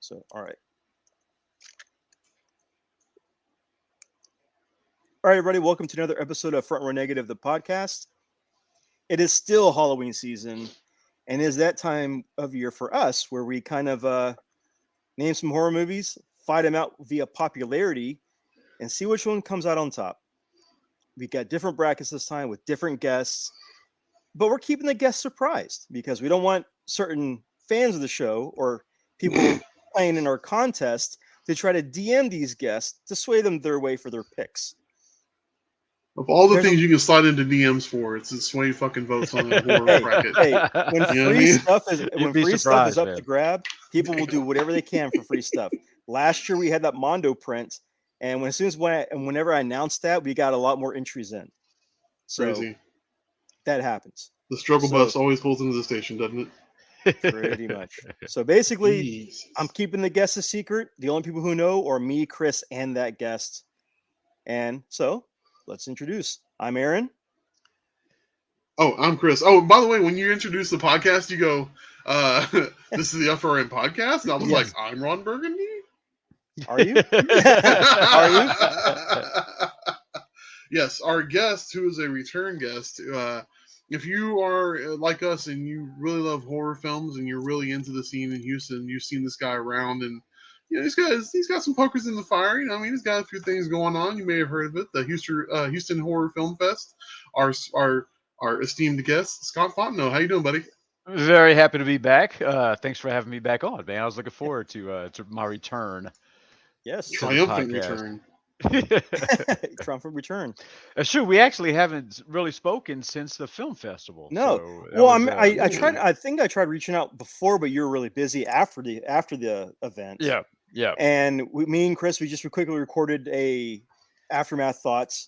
So, all right. All right, everybody. Welcome to another episode of Front Row Negative, the podcast. It is still Halloween season, and it is that time of year for us where we kind of name some horror movies, fight them out via popularity, and see which one comes out on top. We got different brackets this time with different guests, but we're keeping the guests surprised because we don't want certain fans of the show or people playing in our contest to try to DM these guests to sway them their way for their picks. Of all the things you can slide into DMs for, it's sway fucking votes on the horror bracket. Hey, when free stuff is up man. to grab, people will do whatever they can for free stuff. Last year we had that Mondo print, and whenever I announced that, we got a lot more entries in. So Crazy. That happens. The struggle bus always pulls into the station, doesn't it? Pretty much. So basically, I'm keeping the guests a secret. The only people who know are me, Chris, and that guest. And so let's introduce. I'm Aaron. Oh, I'm Chris. Oh, by the way, when you introduce the podcast, you go, this is the FRN podcast? And I was like, I'm Ron Burgundy? Are you? Are you? Yes, our guest, who is a return guest, if you are like us and you really love horror films and you're really into the scene in Houston, you've seen this guy around, and you know, he's got some pokers in the fire. You know, I mean, he's got a few things going on. You may have heard of it, the Houston Horror Film Fest. Our esteemed guest, Scott Fontenot. How you doing, buddy? Very happy to be back. Thanks for having me back on, man. I was looking forward to my return. Yes, triumphant return. Triumphant return. Sure, we actually haven't really spoken since the film festival. No, so well, I tried. I think I tried reaching out before, but you were really busy after the event. Yeah. And me and Chris, we just quickly recorded a aftermath thoughts.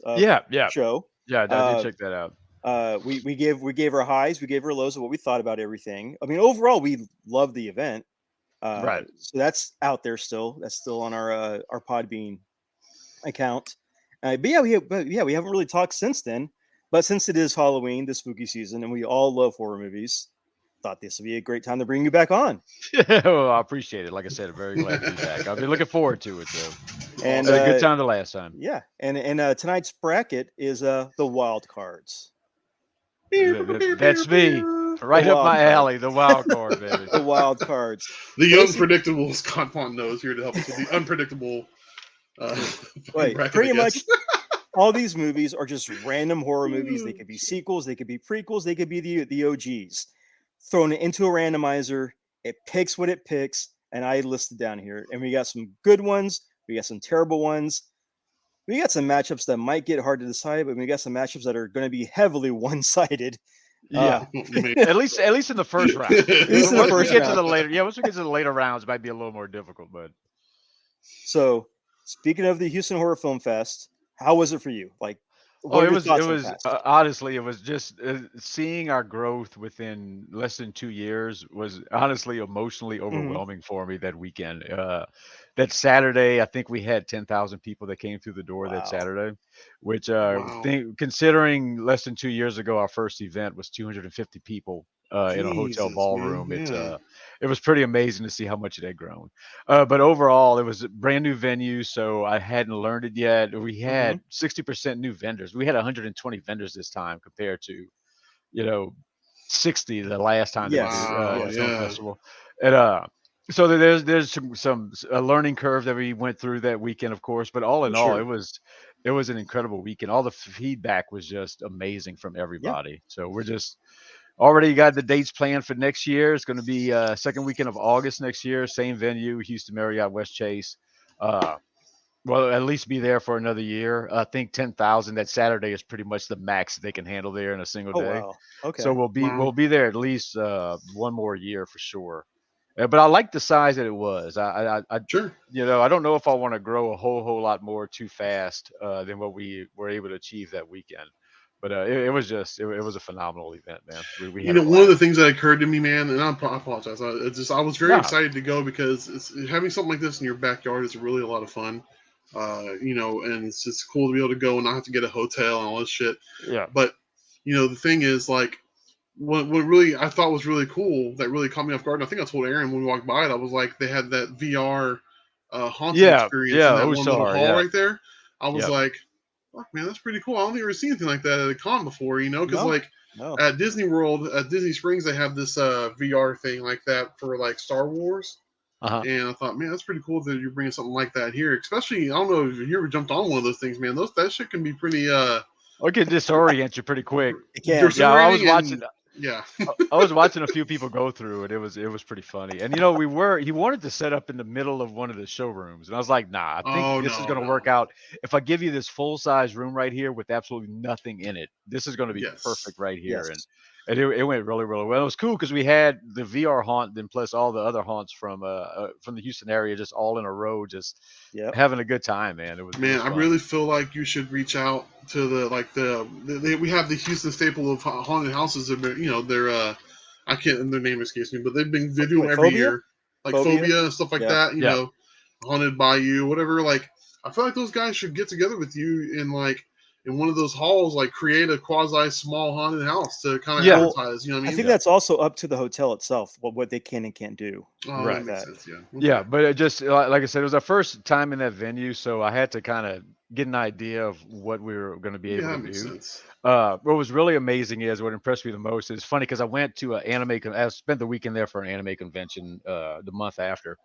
Show. Yeah, I did check that out. We gave our highs, we gave our lows of what we thought about everything. I mean, overall, we loved the event. Right. So that's out there still. That's still on our Podbean account. But we haven't really talked since then. But since it is Halloween, the spooky season, and we all love horror movies, thought this would be a great time to bring you back on. Well, I appreciate it. Like I said, I'm very glad to be back. I've been looking forward to it, though. And a good time the last time. Yeah, and tonight's bracket is the Wildcards. That's me. Right up my alley, the wild card, baby. The Wildcards. The unpredictable Scott Fontenot is here to help us with the unpredictable. Pretty much all these movies are just random horror movies. They could be sequels, they could be prequels, they could be the OGs. Thrown into a randomizer, it picks what it picks, and I listed down here. And we got some good ones, we got some terrible ones. We got some matchups that might get hard to decide, but we got some matchups that are going to be heavily one-sided. Yeah, at least in the first round. Once we get to the later rounds, it might be a little more difficult. But so, speaking of the Houston Horror Film Fest, how was it for you? Like, it was honestly, it was just seeing our growth within less than 2 years was honestly emotionally overwhelming for me that weekend. That Saturday, I think we had 10,000 people that came through the door that Saturday, which considering less than 2 years ago, our first event was 250 people in a hotel ballroom. Man. It was pretty amazing to see how much it had grown. But overall, it was a brand new venue, so I hadn't learned it yet. We had 60% new vendors. We had 120 vendors this time compared to, 60 the last time Yes. the film festival. And so there's some learning curve that we went through that weekend, of course. But all in all, it was an incredible weekend. All the feedback was just amazing from everybody. Yeah. So we're just already got the dates planned for next year. It's going to be second weekend of August next year. Same venue, Houston Marriott West Chase. Well, at least be there for another year. I think 10,000 that Saturday is pretty much the max that they can handle there in a single day. Wow. Okay. So we'll be there at least one more year for sure. But I like the size that it was. I don't know if I want to grow a whole lot more too fast than what we were able to achieve that weekend. But it was a phenomenal event, man. We one of the things that occurred to me, man, and I apologize. I was very excited to go because having something like this in your backyard is really a lot of fun. And it's just cool to be able to go and not have to get a hotel and all this shit. Yeah. But the thing is, like, what really I thought was really cool that really caught me off guard. And I think I told Aaron when we walked by it. I was like, they had that VR haunted experience in that one little hall right there. I was like, fuck, man, that's pretty cool. I don't think I've ever seen anything like that at a con before, because at Disney World, at Disney Springs, they have this VR thing like that for like Star Wars. And I thought, man, that's pretty cool that you're bringing something like that here. Especially, I don't know if you ever jumped on one of those things, man. That shit can be pretty. It can disorient you pretty quick. Yeah, I was watching. Yeah, I was watching a few people go through it. It was pretty funny. And he wanted to set up in the middle of one of the showrooms, and I was like, nah, I think this is going to work out. If I give you this full size room right here with absolutely nothing in it, this is going to be perfect right here. And it went really, really well. It was cool because we had the VR haunt, then plus all the other haunts from the Houston area, just all in a row, just having a good time, man. It was I really feel like you should reach out to we have the Houston staple of haunted houses. They're I can't, their name escapes me, but they do them every year, like Phobia and stuff like that. You know, Haunted by You, whatever. Like, I feel like those guys should get together with you in one of those halls, like create a quasi small haunted house to kind of advertise. You know what I mean? I think that's also up to the hotel itself, what they can and can't do. Right. That makes sense, Yeah, but it just like I said, it was our first time in that venue, so I had to kind of get an idea of what we were going to be able to do. Sense. What was really amazing is what impressed me the most is funny because I went to I spent the weekend there for an anime convention the month after.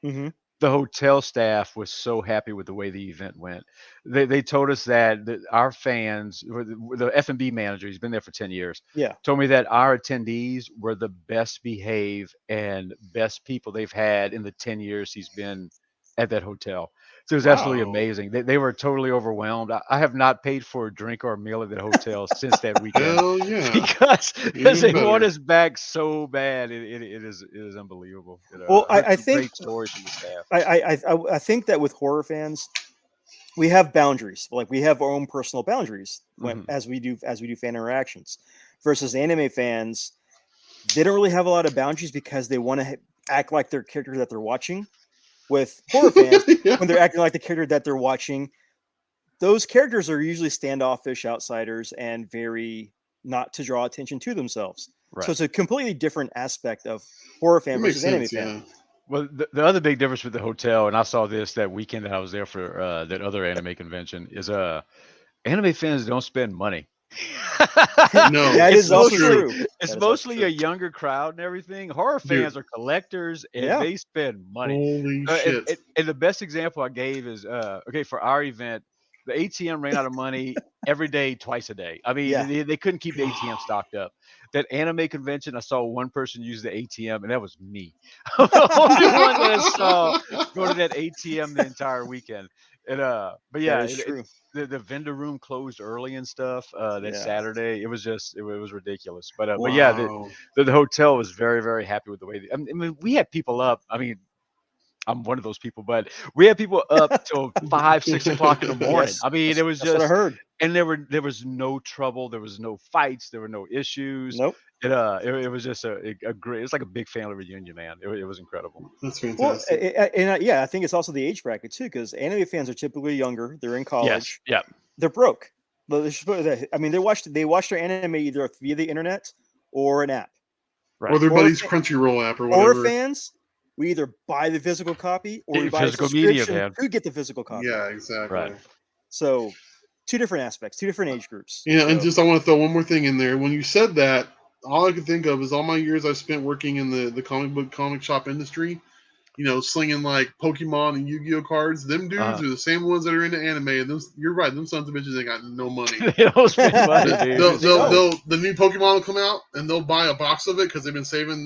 Mm-hmm. The hotel staff was so happy with the way the event went. They told us that our fans, the F&B manager, he's been there for 10 years, told me that our attendees were the best behaved and best people they've had in the 10 years he's been at that hotel. So it was absolutely amazing. They were totally overwhelmed. I have not paid for a drink or a meal at the hotel since that weekend. Hell yeah. because they want us back so bad. It is unbelievable. Well, I think great stories from the staff. I think that with horror fans, we have boundaries. Like we have our own personal boundaries as we do fan interactions. Versus anime fans, they don't really have a lot of boundaries because they want to act like their character that they're watching. With horror fans, when they're acting like the character that they're watching, those characters are usually standoffish outsiders and very not to draw attention to themselves. Right. So it's a completely different aspect of horror fan versus anime fan. Well, the other big difference with the hotel, and I saw this that weekend that I was there for that other anime convention, is anime fans don't spend money. No, that is also true. It's mostly a younger crowd and everything. Horror fans are collectors and they spend money. Holy shit. And the best example I gave is for our event, the ATM ran out of money every day, twice a day. I mean, they couldn't keep the ATM stocked up. That anime convention, I saw one person use the ATM, and that was me. I'm the only one that I saw go to that ATM the entire weekend. And but yeah, the vendor room closed early and stuff Saturday. It was ridiculous. But yeah, the hotel was very, very happy with the way. I mean, we had people up. I mean, I'm one of those people, but we had people up till 5, 6 o'clock in the morning. I mean, it was just. What I heard. And there was no trouble. There was no fights. There were no issues. Nope. It was just a great. It's like a big family reunion, man. It was incredible. That's fantastic. Well, I think it's also the age bracket too, because anime fans are typically younger. They're in college. Yes. Yeah. They're broke. I mean, they watch their anime either via the internet or an app, right. Or their buddy's Crunchyroll app or whatever. Horror fans, we either buy the physical copy or we buy physical media, man. To get the physical copy. Yeah, exactly. Right. So, two different aspects, two different age groups. Yeah, and I want to throw one more thing in there. When you said that, all I could think of is all my years I've spent working in the comic shop industry, slinging like Pokemon and Yu-Gi-Oh cards. Them dudes are the same ones that are into anime. And you're right, them sons of bitches ain't got no money. They don't spend money, dude. The new Pokemon will come out and they'll buy a box of it because they've been saving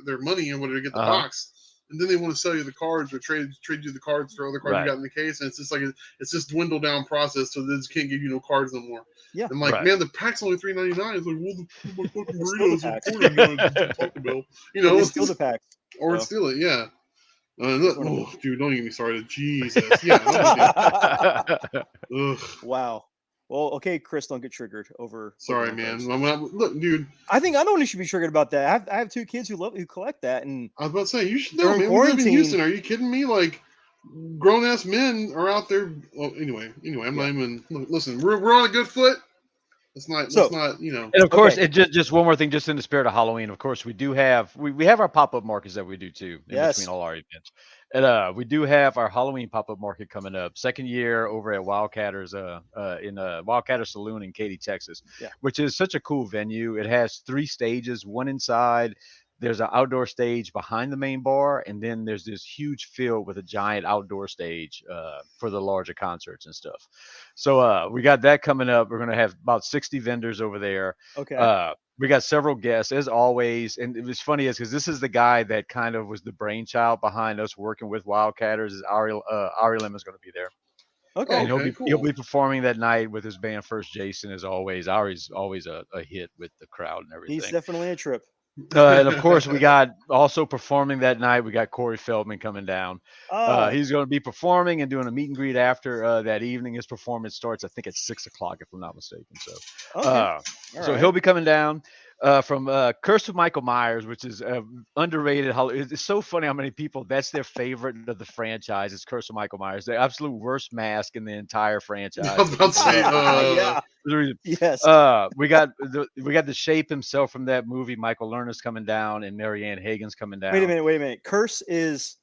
their money and whatever to get the box. And then they want to sell you the cards or trade you the cards for other cards you got in the case, and it's just like it's just dwindled down process, so they just can't give you no cards no more. Yeah, I'm like, man, the pack's only $3.99. It's like, well, the fucking burritos are Taco Bell, It's still the pack, or it's still it, yeah. Dude, don't get me started. Jesus, yeah. Wow. Well, okay, Chris, don't get triggered over. Sorry, man. Look, dude. I think I'm the one who should be triggered about that. I have 2 kids who collect that, and I was about to say you should know, man. We live in Houston. Are you kidding me? Like, grown ass men are out there. Well, anyway. I'm not even. Listen, we're on a good foot. That's not. So- That's not. You know. And of course, Okay. it just one more thing, just in the spirit of Halloween. Of course, we do have we have our pop up markets that we do too in Yes. between all our events, and we do have our Halloween pop up market coming up, second year over at Wildcatters in Wildcatter Saloon in Katy, Texas, Yeah. which is such a cool venue. It has 3 stages, one inside. There's an outdoor stage behind the main bar, and then there's this huge field with a giant outdoor stage for the larger concerts and stuff. So we got that coming up. We're going to have about 60 vendors over there. Okay. We got several guests as always, and it was funny is because this is the guy that kind of was the brainchild behind us working with Wildcatters. Is Ari Lemon's going to be there, Okay. and Okay, he'll cool. be performing that night with his band First Jason as always. Ari's always a hit with the crowd and everything. He's definitely a trip. And of course, we got also performing that night. We got Corey Feldman coming down. Oh, He's going to be performing and doing a meet and greet after that evening. His performance starts, I think, at 6 o'clock, if I'm not mistaken. So, okay. uh, All so right. he'll be coming down from Curse of Michael Myers, which is underrated. It's so funny how many people that's their favorite of the franchise. Is Curse of Michael Myers, the absolute worst mask in the entire franchise. I was about to say, yeah. Yes. We got the Shape himself from that movie. Michael Lerner's coming down, and Marianne Hagen's coming down. Wait a minute. Curse is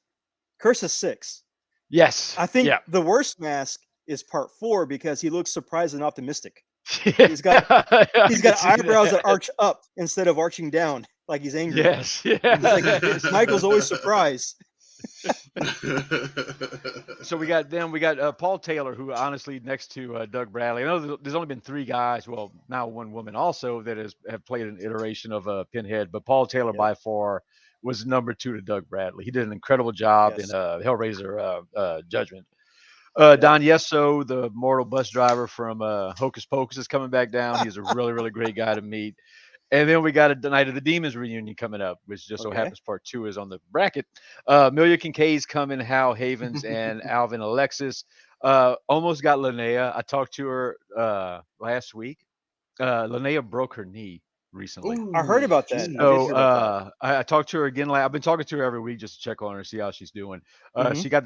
6. Yes, I think Yeah. the worst mask is part 4 because he looks surprised and optimistic. He's got eyebrows that arch up instead of arching down, like he's angry. Yes, yeah. It's like Michael's always surprised. So we got Paul Taylor, who honestly next to Doug Bradley. I know there's only been 3 guys. Well, now 1 woman also that have played an iteration of Pinhead, but Paul Taylor Yep. by far was number 2 to Doug Bradley. He did an incredible job Yes. in Hellraiser Judgment. Yep. Don Yesso, the mortal bus driver from Hocus Pocus, is coming back down. He's a really, really great guy to meet. And then we got a Night of the Demons reunion coming up, which just so Okay. happens part 2 is on the bracket. Amelia Kincaid's coming, Hal Havens and Alvin Alexis. Almost got Linnea. I talked to her last week. Linnea broke her knee recently. I heard about that. Ooh, I did So hear about I talked to her again. I've been talking to her every week just to check on her, see how she's doing. Mhm. She got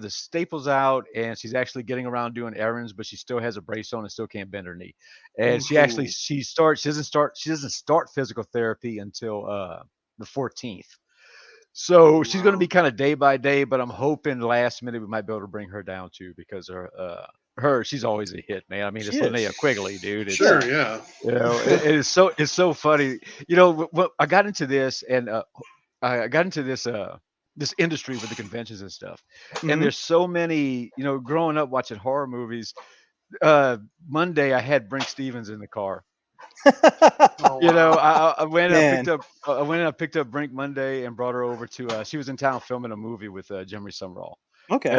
the staples out, and she's actually getting around doing errands, but she still has a brace on and still can't bend her knee. And she doesn't start physical therapy until the 14th. So she's going to Wow. be kind of day by day, but I'm hoping last minute we might be able to bring her down too because she's always a hit, man. I mean, She it's is. Linnea Quigley, dude. It's, Sure, yeah. you know, it's so funny. You know, I got into this and I got into this industry with the conventions and stuff. Mhm. And there's so many, you know, growing up watching horror movies. Monday I had Brink Stevens in the car. Oh, You know, wow. I went and Man. I picked up Brink Monday and brought her over to she was in town filming a movie with Jimmy Summerall. Okay.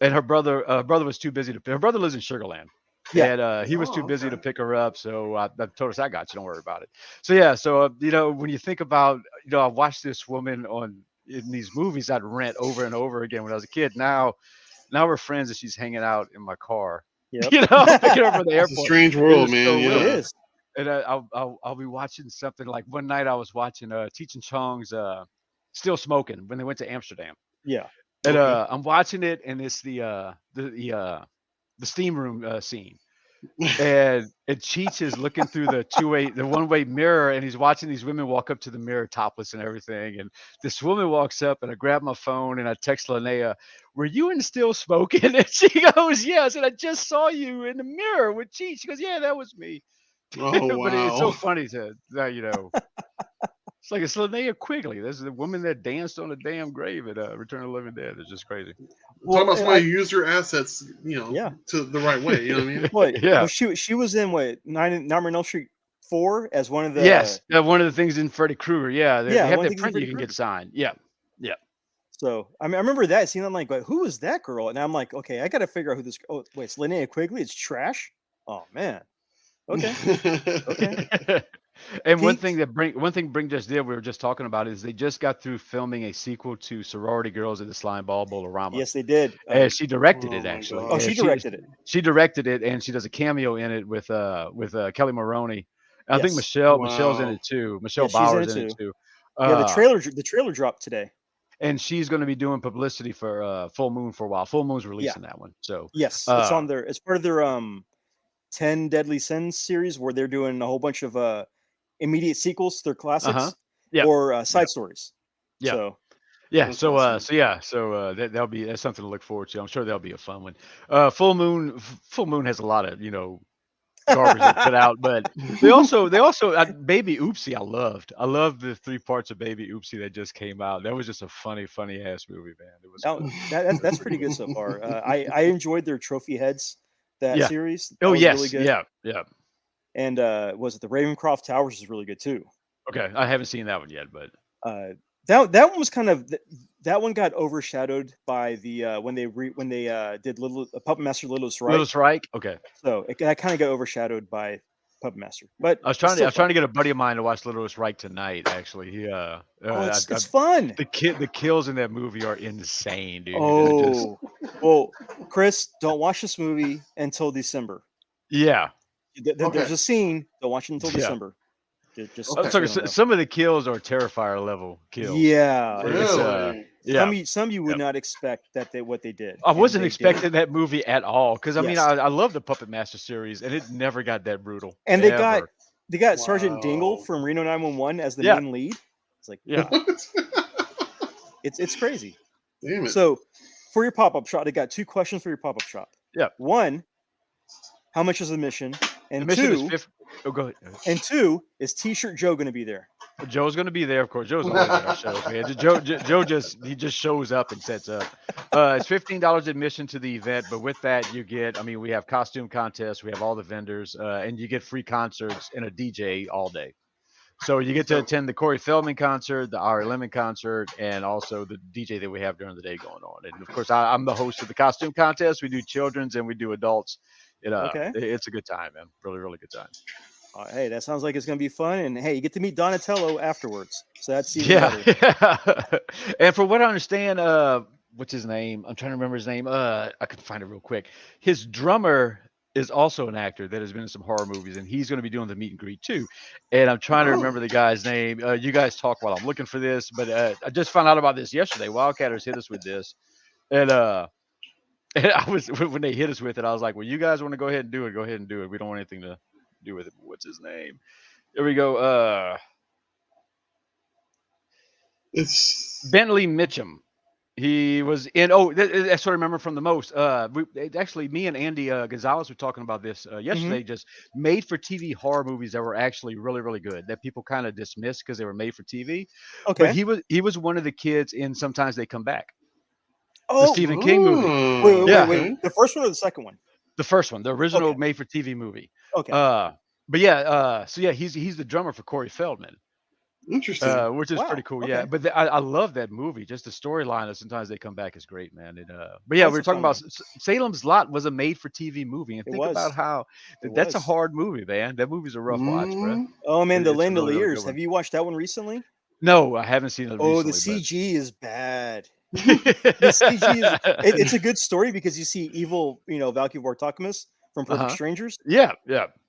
And her brother was too busy to. Her brother lives in Sugar Land. Yeah. And he was too Oh, busy to okay. pick her up, so I told us I got you. Don't worry about it. So yeah, so you know, when you think about, you know, I watched this woman in these movies I'd rent over and over again when I was a kid. Now we're friends and she's hanging out in my car. Yep. You know, I'm picking her up from the It's a airport. strange It world, is man. so Yeah. It weird. is. And I'll be watching something like one night I was watching Cheech and Chong's Still Smoking when they went to Amsterdam. Yeah. And Okay. I'm watching it, and it's the steam room scene, and Cheech is looking through the one-way mirror, and he's watching these women walk up to the mirror topless and everything. And this woman walks up, and I grab my phone and I text Linnea, "Were you in Still Smoking?" And she goes, "Yes." And I just saw you in the mirror with Cheech. She goes, "Yeah, that was me." Oh, But it's so wow. funny you know. It's like it's Linnea Quigley. This is the woman that danced on a damn grave at Return of the Living Dead. It's just crazy. Talking about and somebody who used your assets, you know, Yeah. to the right way. You know what I mean? What? Yeah. Well, she was in Nightmare on Elm Street 4 as one of the. Yes, one of the things in Freddy Krueger. Yeah, they Yeah, have one of that the things in print you Freddy can get Krueger. signed. Yeah, yeah. So I mean, I remember that scene. I'm like, who is that girl? And I'm like, okay, I got to figure out who this. Oh, wait, it's Linnea Quigley. It's trash. Oh man. Okay. Okay. And one Peaked. thing Brink just did, we were just talking about, is they just got through filming a sequel to Sorority Girls at the Slime Ball Bolorama. Yes, they did. And she directed Oh it my actually. God. Oh, And she directed it. She directed it, and she does a cameo in it with Kelly Maroney. I think Yes. Michelle's in Wow. it too. Michelle Yeah, she's in Bauer's it in it too. too. Yeah, the Uh, trailer dropped today. and she's going to be doing publicity for Full Moon for a while. Full Moon's releasing that one. So Yes, it's uh, on their. It's part of their 10 Deadly Sins series where they're doing a whole bunch of immediate sequels to their classics Yeah. or side stories. Yeah. So Yeah. That's So awesome. that's something to look forward to. I'm sure that'll be a fun one. Full Moon has a lot of garbage they put out, but they also Baby Oopsie. I loved the 3 parts of Baby Oopsie that just came out. That was just a funny ass movie, man. It was now good. that's pretty good so far. I enjoyed their trophy heads that Yeah. series. Oh That was really yes. good. Yeah. And was it the Ravencroft Towers is really good too. Okay. I haven't seen that one yet, but Uh, that one was kind of that one got overshadowed by the when they did Little Puppet Master Littlest Little Reich. Strike. Okay. So that kind of got overshadowed by Puppet Master, but I was it's trying to still I was trying fun. to get a buddy of mine to watch Little Strike tonight. Actually, Oh, it's fun. the kills in that movie are insane, dude. They're just Oh, well, Chris, don't watch this movie until December. yeah. There's Okay. a scene. Don't watch it until Yeah. December. Just I'm Okay. so talking. you know. Some of the kills are Terrifier level kills. Yeah, It's Really? yeah. some you would Yep. not expect that what they did. I and wasn't they did it. expecting that movie at all because I mean Yes. I love the Puppet Master series and it never got that brutal And ever. they got Sergeant Dingle Wow. from Reno 911 as the Yeah. main lead. It's like Yeah. What? it's crazy. Damn it. So for your pop-up shop, I got 2 questions for your pop-up shop. Yeah. 1, how much is the mission? The And mission is 2, 50. Oh, go ahead. and 2 is T-shirt Joe going to be there? Joe's going to be there, of course. Joe's always at our shows, man. Joe just shows up and sets up. It's $15 admission to the event, but with that you get, I mean, we have costume contests, we have all the vendors, and you get free concerts and a DJ all day. So you get to attend the Corey Feldman concert, the Ari Lemon concert, and also the DJ that we have during the day going on. And of course, I'm the host of the costume contest. We do children's and we do adults. Okay. It's a good time, man. Really, really good time. Hey, that sounds like it's going to be fun. And hey, you get to meet Donatello afterwards. So that's even Yeah. better. And from what I understand, what's his name? I'm trying to remember his name. I can find it real quick. His drummer is also an actor that has been in some horror movies, and he's going to be doing the meet and greet too. And I'm trying to remember the guy's name. You guys talk while I'm looking for this, but I just found out about this yesterday. Wildcatters hit us with this, and and I was when they hit us with it, I was like, "Well, you guys want to go ahead and do it? Go ahead and do it. We don't want anything to do with it." What's his name? There we go. It's Bentley Mitchum. He was in. Oh, that's what I remember from the most. Actually, me and Andy Gonzalez were talking about this yesterday. Just made for TV horror movies that were actually really, really good that people kind of dismissed because they were made for TV. Okay. But he was one of the kids in Sometimes They Come Back, the Oh, Stephen King movie. wait. Yeah. The first one or the second one? The first one, the original Okay. made for TV movie. Okay. But yeah. So yeah, he's the drummer for Corey Feldman. interesting. Which is Wow, pretty cool. okay. Yeah, but I love that movie. Just the storyline of Sometimes They Come Back is great, man. But yeah, That's we were a talking fun about Salem's Lot was a made-for-TV movie, and It think was. about how It that's a was. hard movie, man. That movie's a rough watch, bro. Mm. Oh man, The It's a Land of really, really good Lears. one. Have you watched that one recently? No, I haven't seen it Oh, the recently. CG is bad. But... The CG is it's a good story because you see evil, Valky Vortakmis from Perfect Strangers, yeah.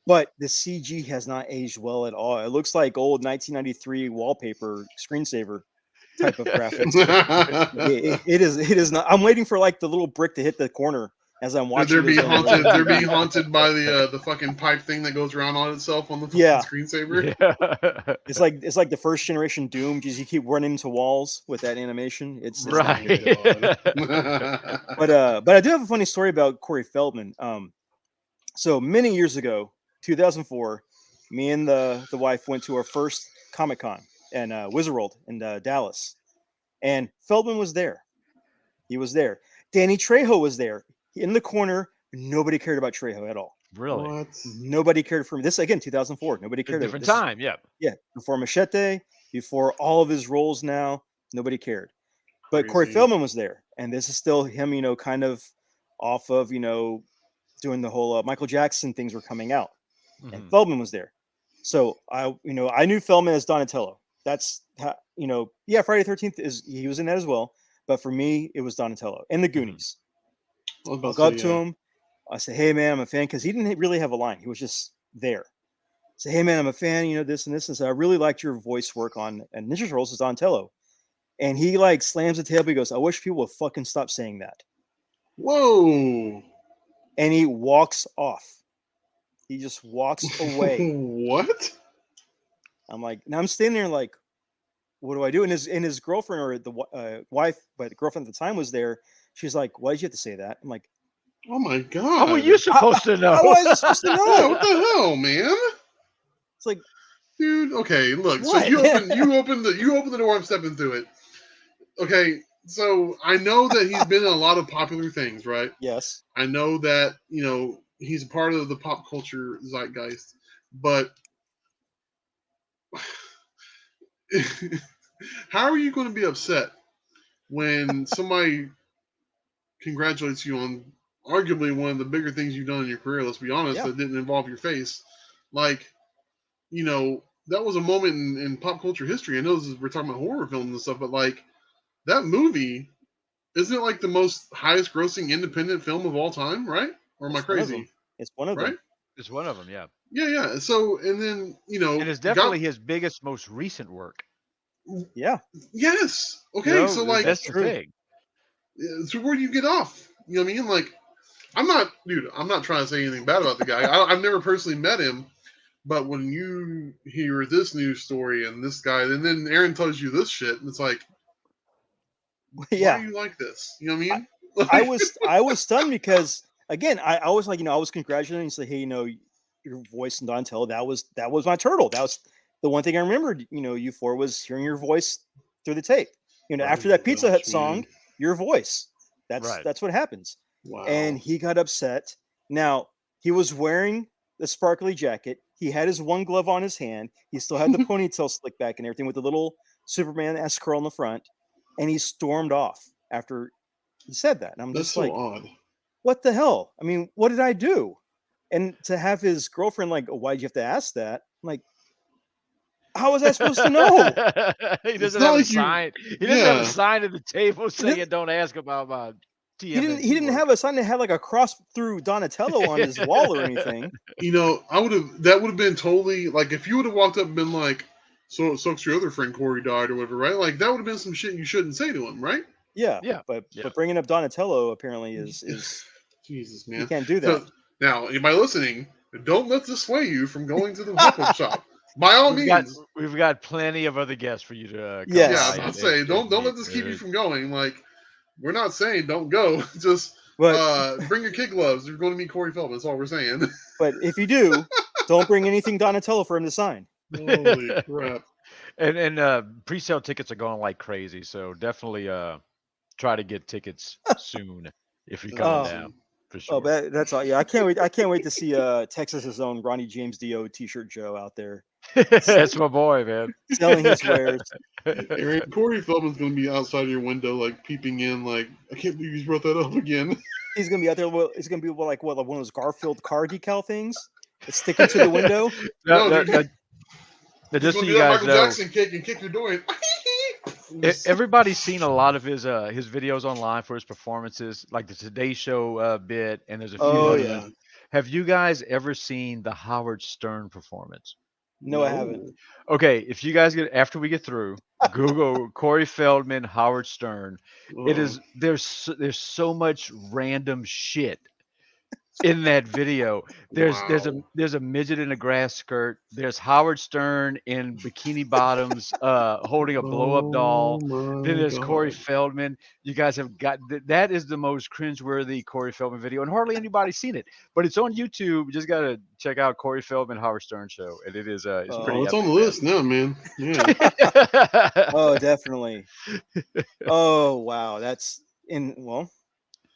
but the CG has not aged well at all. It looks like old 1993 wallpaper screensaver type of graphics. It is not. I'm waiting for like the little brick to hit the corner as I'm watching. They're being this on the haunted. They're TV. being haunted by the fucking pipe thing that goes around on itself on the fucking Yeah. screensaver. Yeah. It's like the first generation Doom. Just you keep running into walls with that animation. It's not Right. good. But I do have a funny story about Corey Feldman. So many years ago, 2004, me and the wife went to our first Comic-Con and Wizard World in Dallas, and Feldman was there. He was there. Danny Trejo was there in the corner. Nobody cared about Trejo at all. Really? What? Nobody cared for him. This again, 2004. Nobody It's a cared. different This is- time. Yeah. yeah, before Machete, before all of his roles. Now nobody cared, but Corey Crazy. Feldman was there, and this is still him. Kind of off of doing the whole Michael Jackson things were coming out, and Mhm. Feldman was there. So I knew Feldman as Donatello. That's how, Friday the 13th he was in that as well. But for me, it was Donatello and the Goonies. I was I'll about go to up say, to him. I say, "Hey man, I'm a fan," because he didn't really have a line. He was just there. Say, "Hey man, I'm a fan. This and this." And so I really liked your voice work on and Ninja Turtles as Donatello. And he like slams the table. He goes, "I wish people would fucking stop saying that." Whoa. And he walks off. He just walks away. What? I'm like, now I'm standing there like, what do I do? And his girlfriend or the wife, but the girlfriend at the time was there. She's like, why did you have to say that? I'm like, Oh my How god! were you supposed to know? how was I supposed to Yeah, know? what the hell, man? It's like, Dude, okay, look. What? So you open the door. I'm stepping through it. Okay, so I know that he's been in a lot of popular things, right? yes. I know that he's a part of the pop culture zeitgeist, but how are you going to be upset when somebody congratulates you on arguably one of the bigger things you've done in your career? Let's be honest, Yeah. that didn't involve your face. Like, that was a moment in pop culture history. I know we're talking about horror films and stuff, but like that movie, isn't it like the most highest grossing independent film of all time, right? Or am I It's one of them. crazy? It's one of Right? them. It's one of them, yeah. Yeah. So, and then, It is definitely his biggest, most recent work. Yeah. Yes. You Okay. know, So, like, that's the true. thing. so where do you get off? You know what I mean? Like, I'm not trying to say anything bad about the guy. I've never personally met him, but when you hear this news story and this guy, and then Aaron tells you this shit, and it's like, why Yeah. are you like this? You know what I mean? I was stunned because again, I was like, I was congratulating and say, hey, your voice in Donatello, that was my turtle. That was the one thing I remembered, you for was hearing your voice through the tape. After that Pizza Hut song, your voice. That's what happens. Wow. And he got upset. Now, he was wearing the sparkly jacket. He had his one glove on his hand. He still had the ponytail slicked back and everything with the little Superman-esque curl in the front. And he stormed off after he said that. And I'm That's just so like, odd. what the hell? I mean, what did I do? And to have his girlfriend like, oh, why'd you have to ask that? I'm like, how was I supposed to know? He doesn't not have a like you- sign. He doesn't have a yeah. sign at the table saying, "Don't ask about my TMNT." He didn't work." have a sign that had like a cross through Donatello on his wall or anything. That would have been totally like if you would have walked up and been like, so it sucks your other friend Corey died or whatever, right? Like that would have been some shit you shouldn't say to him, right? Yeah. Yeah. But bringing up Donatello apparently is Jesus, man. you can't do that. So, now, anybody listening, don't let this sway you from going to the book shop. By all means. We've got plenty of other guests for you to come Yes. Yeah, I by was gonna say, don't let this keep you from going. Like, we're not saying don't go. Just bring your kid gloves. You're going to meet Corey Feldman. That's all we're saying. But if you do, don't bring anything Donatello for him to sign. Holy crap. And pre-sale tickets are going like crazy, so definitely try to get tickets soon if you're coming down. For sure. Oh, that's all. Yeah, I can't wait to see Texas's own Ronnie James Dio T-shirt Joe out there. That's my boy, man. Selling his wares. Aaron, Corey Feldman's going to be outside your window, like peeping in, like, I can't believe you brought that up again. He's going to be out there. He's going to be like one of those Garfield car decal things that's sticking to the window. Just so you you guys Michael know, Jackson kick and kick your door in. everybody's seen a lot of his videos online for his performances, like the Today Show bit, and there's a few. Oh others. yeah. Have you guys ever seen the Howard Stern performance? No, I haven't. Okay, if you guys after we get through, Google Corey Feldman, Howard Stern. It is there's so much random shit in that video. There's a midget in a grass skirt. There's Howard Stern in bikini bottoms holding a blow up doll. Then there's Corey Feldman. You guys have got that is the most cringeworthy Corey Feldman video, and hardly anybody's seen it. But it's on YouTube. You just gotta check out Corey Feldman Howard Stern show, and it is it's pretty. It's on the list now, man. Yeah. Oh, definitely. Oh wow, that's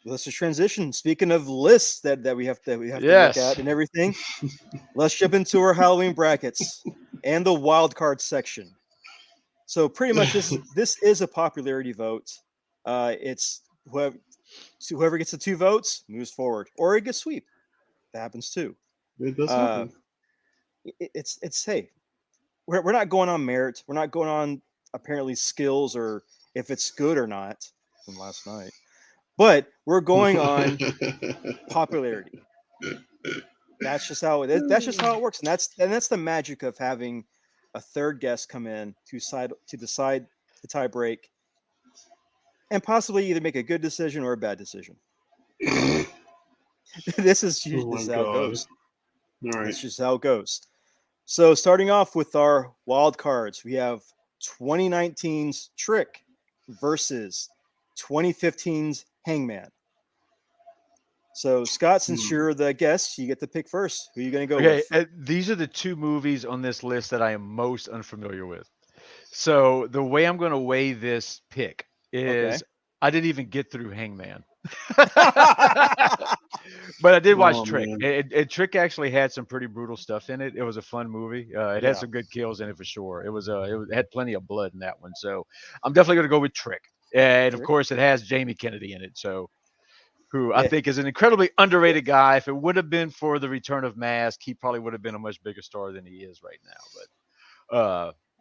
let's just transition. Speaking of lists that we have to look at and everything, let's jump into our Halloween brackets and the wild card section. So pretty much this is a popularity vote. It's whoever gets the 2 votes moves forward, or it gets sweep. That happens too. It does happen. It's hey, we're not going on merit. We're not going on apparently skills or if it's good or not from last night. But we're going on popularity. That's just how it works, and that's the magic of having a third guest come in to decide the tie break, and possibly either make a good decision or a bad decision. This is usually how it goes. All right. That's just how it goes. So starting off with our wild cards, we have 2019's Trick versus 2015's Hangman. So Scott, since you're the guest, you get to pick first. Who are you going to go Okay, with? these are the two movies on this list that I am most unfamiliar with. So the way I'm going to weigh this pick is I didn't even get through Hangman. But I did watch Trick. Man. And Trick actually had some pretty brutal stuff in it. It was a fun movie. It Yeah. had some good kills in it for sure. It had plenty of blood in that one. So I'm definitely going to go with Trick. And of Trick. course, it has Jamie Kennedy in it. So who I Yeah. think is an incredibly underrated guy. If it would have been for the return of Mask, he probably would have been a much bigger star than he is right now. But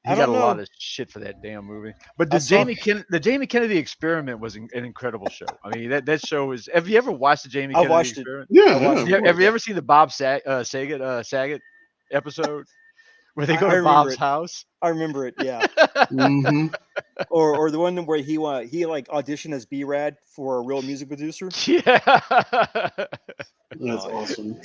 he I got a don't lot know. of shit for that damn movie. But I saw- the Jamie Kennedy Experiment was an incredible show. I mean, that show is. Have you ever watched the Jamie I've Kennedy watched it. Experiment? Yeah, I watched yeah. it. Have you ever seen the Bob Saget episode where they go I to remember Bob's it. house? I remember it. Yeah. hmm or the one where he like auditioned as B-Rad for a real music producer. Yeah. That's awesome.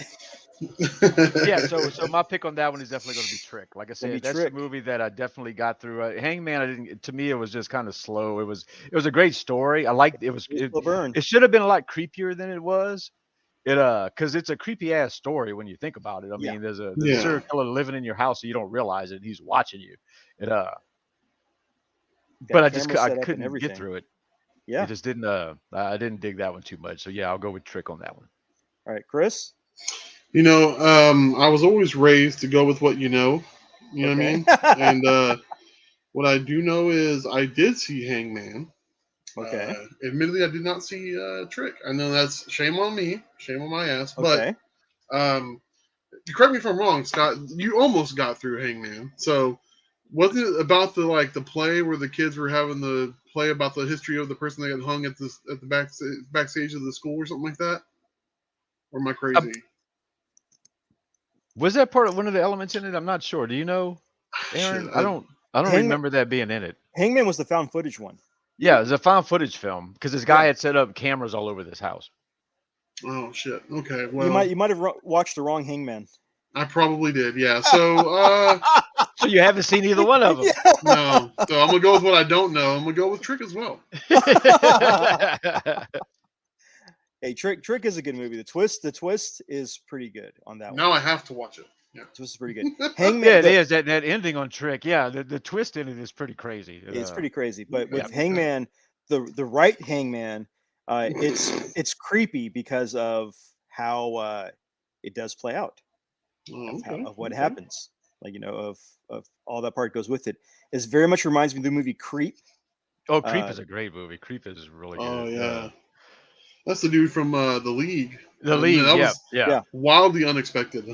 Yeah, so my pick on that one is definitely going to be Trick. Like I Gonna be said, that's Trick. the movie that I definitely got through. Hangman, I didn't. To me, it was just kind of slow. It was a great story. I liked it. Slow burn. It should have been a lot creepier than it was. Because it's a creepy ass story when you think about it. I Yeah. mean, there's a Yeah. serial killer living in your house and you don't realize it. He's watching you. But I camera set up and couldn't everything. get through it. Yeah. It just didn't. I didn't dig that one too much. So yeah, I'll go with Trick on that one. All right, Chris. You know, I was always raised to go with what you know. You know what I mean? And what I do know is I did see Hangman. Okay. Admittedly, I did not see Trick. I know that's shame on me, shame on my ass. Okay. But correct me if I'm wrong, Scott. You almost got through Hangman. So wasn't it about the play where the kids were having the play about the history of the person that got hung at the backstage of the school or something like that? Or am I crazy? Was that part of one of the elements in it? I'm not sure. Do you know, Aaron? Shit, I don't Hangman- remember that being in it. Hangman was the found footage one. Yeah, it was a found footage film because this guy had set up cameras all over this house. Oh shit. Okay. Well, You might have watched the wrong Hangman. I probably did. Yeah. So So you haven't seen either one of them. no. So I'm gonna go with what I don't know. I'm gonna go with Trick as well. Hey, Trick is a good movie. The twist is pretty good on that Now one. I have to watch it. Yeah. The twist is pretty good. Hangman. Yeah, it is. That ending on Trick. Yeah, the twist in it is pretty crazy. It's pretty crazy. But with Yeah. Hangman, the right Hangman, it's creepy because of how it does play out. Oh, Of what happens, of all that part goes with it. It very much reminds me of the movie Creep. Oh, Creep is a great movie. Creep is really good. Oh yeah. That's the dude from The League. The League. That was Yeah. wildly unexpected.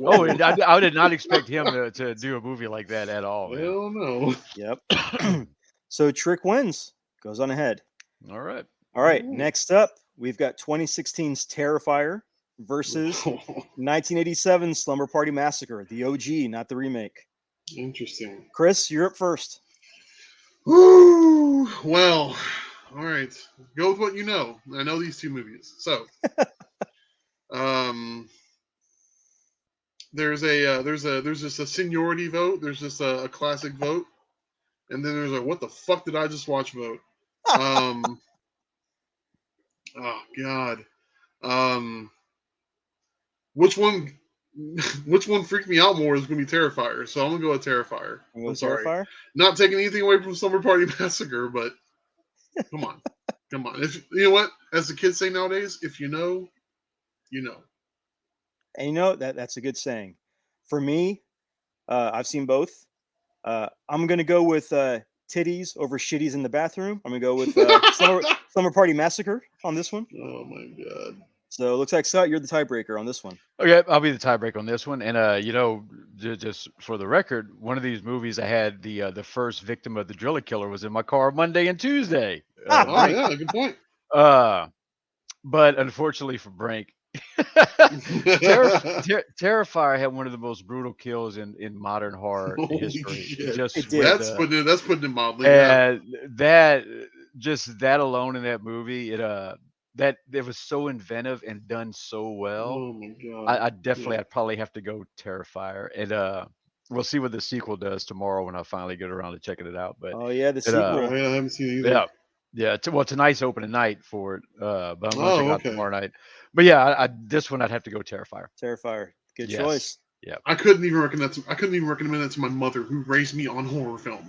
Oh, and I did not expect him to do a movie like that at all. Man. Hell no. Yep. So Trick wins, goes on ahead. All right. All right, Ooh. next up, we've got 2016's Terrifier versus 1987's Slumber Party Massacre, the OG, not the remake. Interesting. Chris, you're up first. Woo! Well, all right. Go with what you know. I know these two movies. So, there's just a seniority vote. There's just a classic vote, and then there's a what the fuck did I just watch vote? Oh God. Which one freaked me out more is going to be Terrifier. So I'm going to go with Terrifier. I'm sorry. Terrifier? Not taking anything away from Summer Party Massacre, but come on. Come on. If, you know what? As the kids say nowadays, if you know, you know. And you know, that's a good saying. For me, I've seen both. I'm going to go with titties over shitties in the bathroom. I'm going to go with Slumber Party Massacre on this one. Oh, my God. So it looks like, Scott, you're the tiebreaker on this one. Okay, I'll be the tiebreaker on this one. And just for the record, one of these movies I had the first victim of the driller killer was in my car Monday and Tuesday. Oh, yeah, good point. But unfortunately for Brink, Terrifier had one of the most brutal kills in modern horror Holy history. shit. Just It did. with, That's putting it mildly. and that alone in that movie, that it was so inventive and done so well. Oh my god. I'd probably have to go Terrifier, and we'll see what the sequel does tomorrow when I finally get around to checking it out. But Oh yeah, the it sequel. Right, I haven't seen it either. yeah, yeah. Well, tonight's opening night for it, but I'm going to check it out okay. tomorrow night. But yeah, this one I'd have to go Terrifier. Terrifier. Good Yes. choice. Yeah. I couldn't even recommend that to my mother, who raised me on horror films.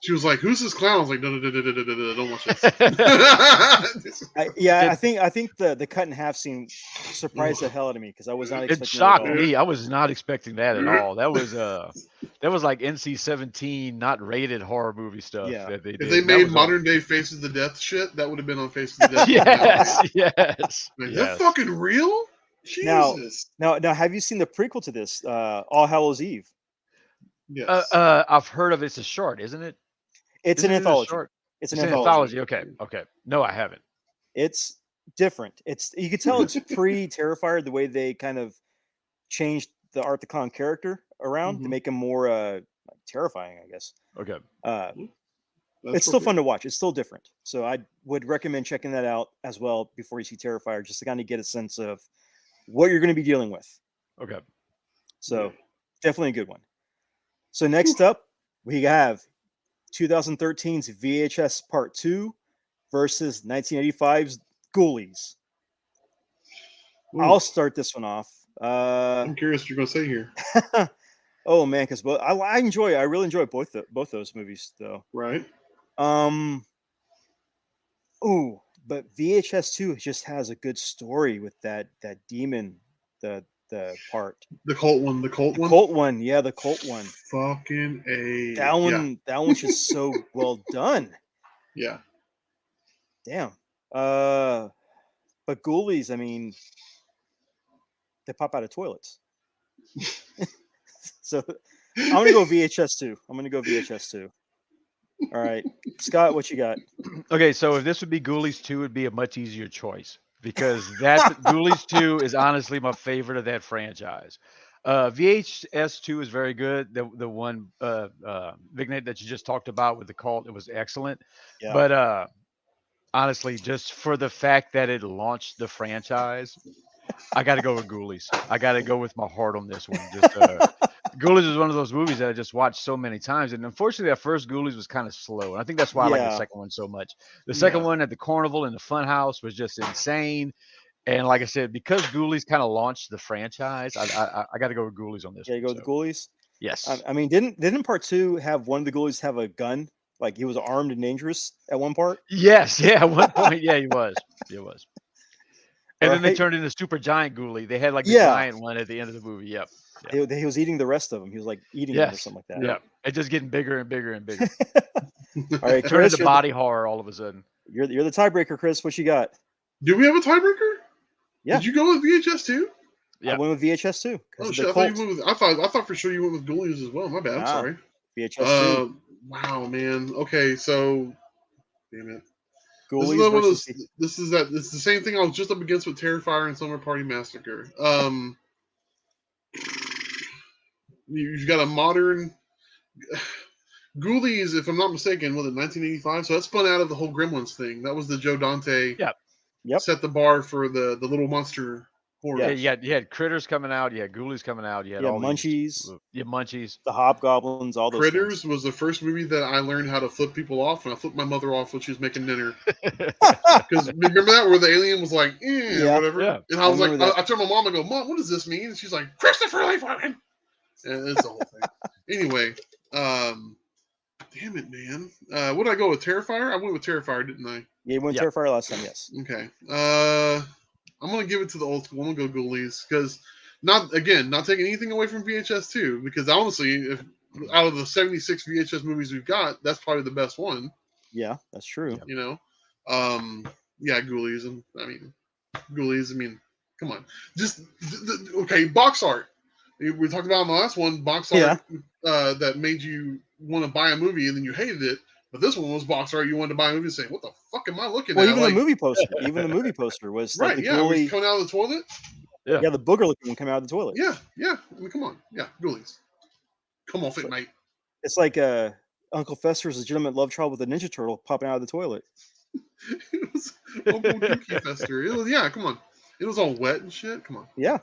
She was like, "Who's this clown?" I was like, "No, don't watch this." I think the cut in half scene surprised the hell out of me because I was not expecting It shocked that at all. me. I was not expecting that at all. That was like NC-17 not rated horror movie stuff Yeah. that they did. If they That made was modern day Faces of Death shit, that would have been on Faces of Death. yes. Like, is that fucking real? Jesus. Now, have you seen the prequel to this? All Hallows Eve. Yes. I've heard of it. It's a short, isn't it? It's Isn't an it a anthology. short? It's It's an an anthology. anthology. Okay. No, I haven't. It's different. You can tell it's pre-Terrifier the way they kind of changed the Art the Clown character around to make him more terrifying, I guess. Okay. It's still fun to watch. It's still different. So I would recommend checking that out as well before you see Terrifier, just to kind of get a sense of what you're going to be dealing with. Okay. So definitely a good one. So next up, we have 2013's VHS Part 2 versus 1985's Ghoulies. I'll start this one off. I'm curious what you're going to say here. Oh man, because I really enjoy both those movies though. Right. But VHS 2 just has a good story with that demon, the part. The cult one. The cult one. Yeah, the cult one. Fucking A. That one's just so well done. Yeah. Damn. But Ghoulies, I mean, they pop out of toilets. So I'm gonna go VHS 2. All right, Scott, what you got? Okay, so if this would be Ghoulies 2, it'd be a much easier choice because Ghoulies 2 is honestly my favorite of that franchise. VHS 2 is very good. The one Vignette that you just talked about with the cult, it was excellent. Yeah. But honestly, just for the fact that it launched the franchise, I got to go with Ghoulies. I got to go with my heart on this one. Just Ghoulies is one of those movies that I just watched so many times, and unfortunately, that first Ghoulies was kind of slow, and I think that's why I like the second one so much. The second one at the Carnival in the Funhouse was just insane, and like I said, because Ghoulies kind of launched the franchise, I got to go with Ghoulies on this. Yeah, you go with Ghoulies. Yes. I mean, didn't Part 2 have one of the Ghoulies have a gun? Like he was armed and dangerous at one part? Yes, yeah, at one point, yeah, he was. And then they turned into Super Giant Ghoulie. They had like the giant one at the end of the movie. Yep. He was eating the rest of them. He was like eating them or something like that. Yeah, and just getting bigger and bigger and bigger. All right, turned into body horror all of a sudden. You're the tiebreaker, Chris. What you got? Do we have a tiebreaker? Yeah. Did you go with VHS 2? Yeah. I went with VHS 2. Oh shit! I thought for sure you went with Ghoulies as well. My bad. I'm sorry. VHS 2. Wow, man. Okay, so damn it. Ghoulies this is the same thing I was just up against with Terrifier and Slumber Party Massacre. You've got a modern Ghoulies, if I'm not mistaken, was it 1985? So that spun out of the whole Gremlins thing. That was the Joe Dante. Yep. Set the bar for the little monster horror. Yeah, you had Critters coming out. You had Ghoulies coming out. You had all Munchies. Munchies. The Hobgoblins. All those. Critters was the first movie that I learned how to flip people off, and I flipped my mother off when she was making dinner. Because remember that where the alien was like, whatever. Yeah. And I was like, I turned my mom and go, Mom, what does this mean? And she's like, Christopher Lee Flanagan. And it's the whole thing. Anyway, damn it, man. What did I go with? Terrifier? I went with Terrifier, didn't I? Yeah, you went Terrifier last time, yes. Okay. I'm going to give it to the old school. I'm going to go Ghoulies. Because, not taking anything away from VHS 2. Because honestly, if out of the 76 VHS movies we've got, that's probably the best one. Yeah, that's true. You know? Ghoulies. Ghoulies, come on. Just, okay, box art. We talked about in the last one, box art that made you want to buy a movie and then you hated it. But this one was box art you wanted to buy a movie and say, what the fuck am I looking at? Even the movie poster was right, like the ghoulie coming out of the toilet. Yeah, the booger looking one coming out of the toilet. Yeah. Come on. Yeah, Ghoulies. Come on, fit mate. It's like Uncle Fester's legitimate love child with a Ninja Turtle popping out of the toilet. Uncle Dookie Fester. It was, yeah, come on. It was all wet and shit. Come on. Yeah,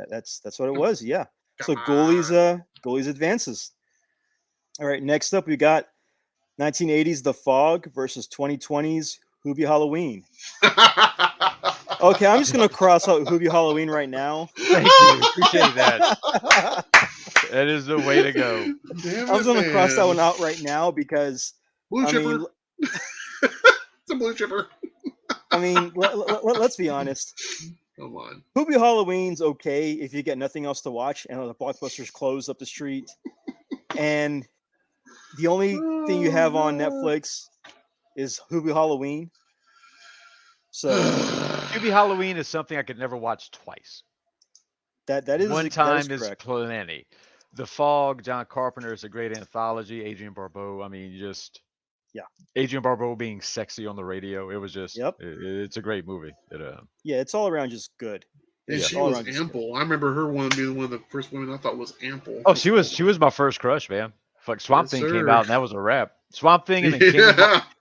that's what it was. Yeah. So Come goalies advances. All right, next up we got 1980s The Fog versus 2020s Hubie Halloween. Okay, I'm just gonna cross out Hubie Halloween right now. Thank you. Appreciate that. That is the way to go. Damn I'm just gonna cross that man. one out right now because Blue I chipper. mean, It's a blue chipper. let's be honest. Come on. Hubie Halloween's okay if you get nothing else to watch and the blockbuster's closed up the street, and the only thing you have on Netflix is Hubie Halloween. So Hubie Halloween is something I could never watch twice. that is One that time is is correct. plenty. The Fog, John Carpenter is a great anthology. Adrian Barbeau, I mean, just Yeah. Adrian Barbeau being sexy on the radio. It was just, Yep. it's a great movie. Yeah, it's all around just good. And It's she all was around just good. ample. I remember her being one of the first women I thought was ample. Oh, she was my first crush, man. Like Swamp Yes, Thing came sir. out and that was a wrap. Swamp Thing and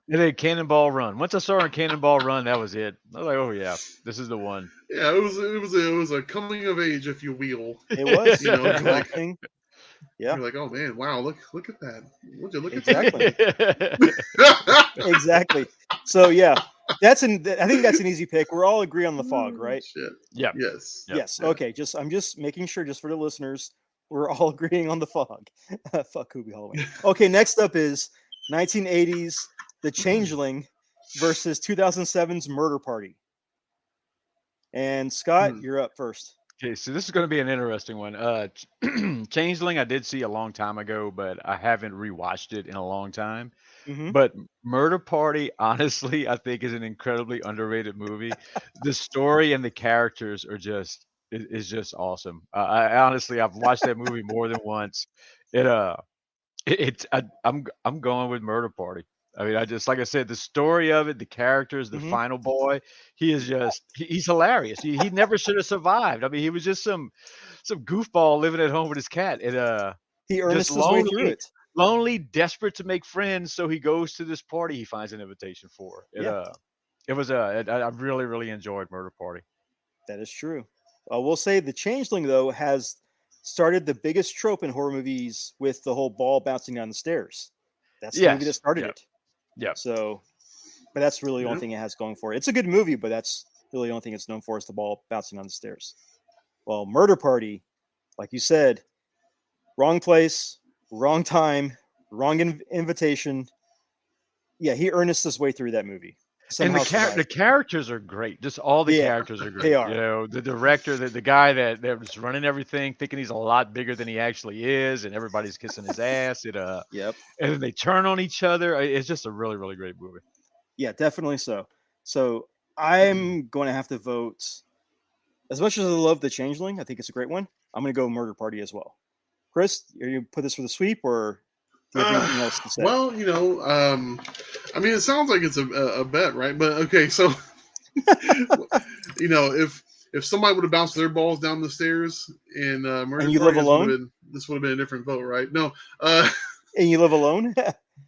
then Cannonball Run. Once I saw her in Cannonball Run, that was it. I was like, oh yeah, this is the one. Yeah, it was a coming of age, if you will. It was. You know, Swamp like- Thing. Yeah, You're like, oh man, wow, look at that. Would you look exactly. at that? Exactly. So yeah, I think that's an easy pick. We're all agree on The Fog, right? Shit. Yeah. Yes. Yep. Yes. Yeah. Okay. I'm just making sure, just for the listeners, we're all agreeing on The Fog. Fuck Hubie Halloween. Okay. Next up is 1980s The Changeling versus 2007's Murder Party. And Scott, you're up first. Okay, so this is going to be an interesting one. Changeling, I did see a long time ago, but I haven't rewatched it in a long time. Mhm. But Murder Party, honestly, I think is an incredibly underrated movie. The story and the characters are just is just awesome. I honestly, I've watched that movie more than once. I'm going with Murder Party. I mean, I just like I said, the story of it, the characters, the Mhm. final boy, he's hilarious. He never should have survived. I mean, he was just some goofball living at home with his cat. He earnest his way lonely. through it. Lonely, desperate to make friends, so he goes to this party he finds an invitation for. I really, really enjoyed Murder Party. That is true. We'll say The Changeling, though, has started the biggest trope in horror movies with the whole ball bouncing down the stairs. That's the movie that Yes. started Yep. it. Yep. So, but that's really the only Yeah. thing it has going for it. It's a good movie, but that's really the only thing it's known for is the ball bouncing down the stairs. Well, Murder Party, like you said, wrong place, wrong time, wrong invitation. Yeah, he earnest his way through that movie. And Somehow survived. the characters are great. Just all the Yeah, characters are great. they are. You know, the director, the guy that was running everything, thinking he's a lot bigger than he actually is, and everybody's kissing his ass. Yep. And then they turn on each other. It's just a really, really great movie. Yeah, definitely so. So I'm going to have to vote. As much as I love The Changeling, I think it's a great one. I'm going to go Murder Party as well. Chris, are you put this for the sweep, or do you have anything else to say? Well, you know, I mean, it sounds like it's a bet, right? But okay, so you know, if somebody would have bounced their balls down the stairs in Murder And you Party, live alone? this would have been a different vote, right? No, And you live alone?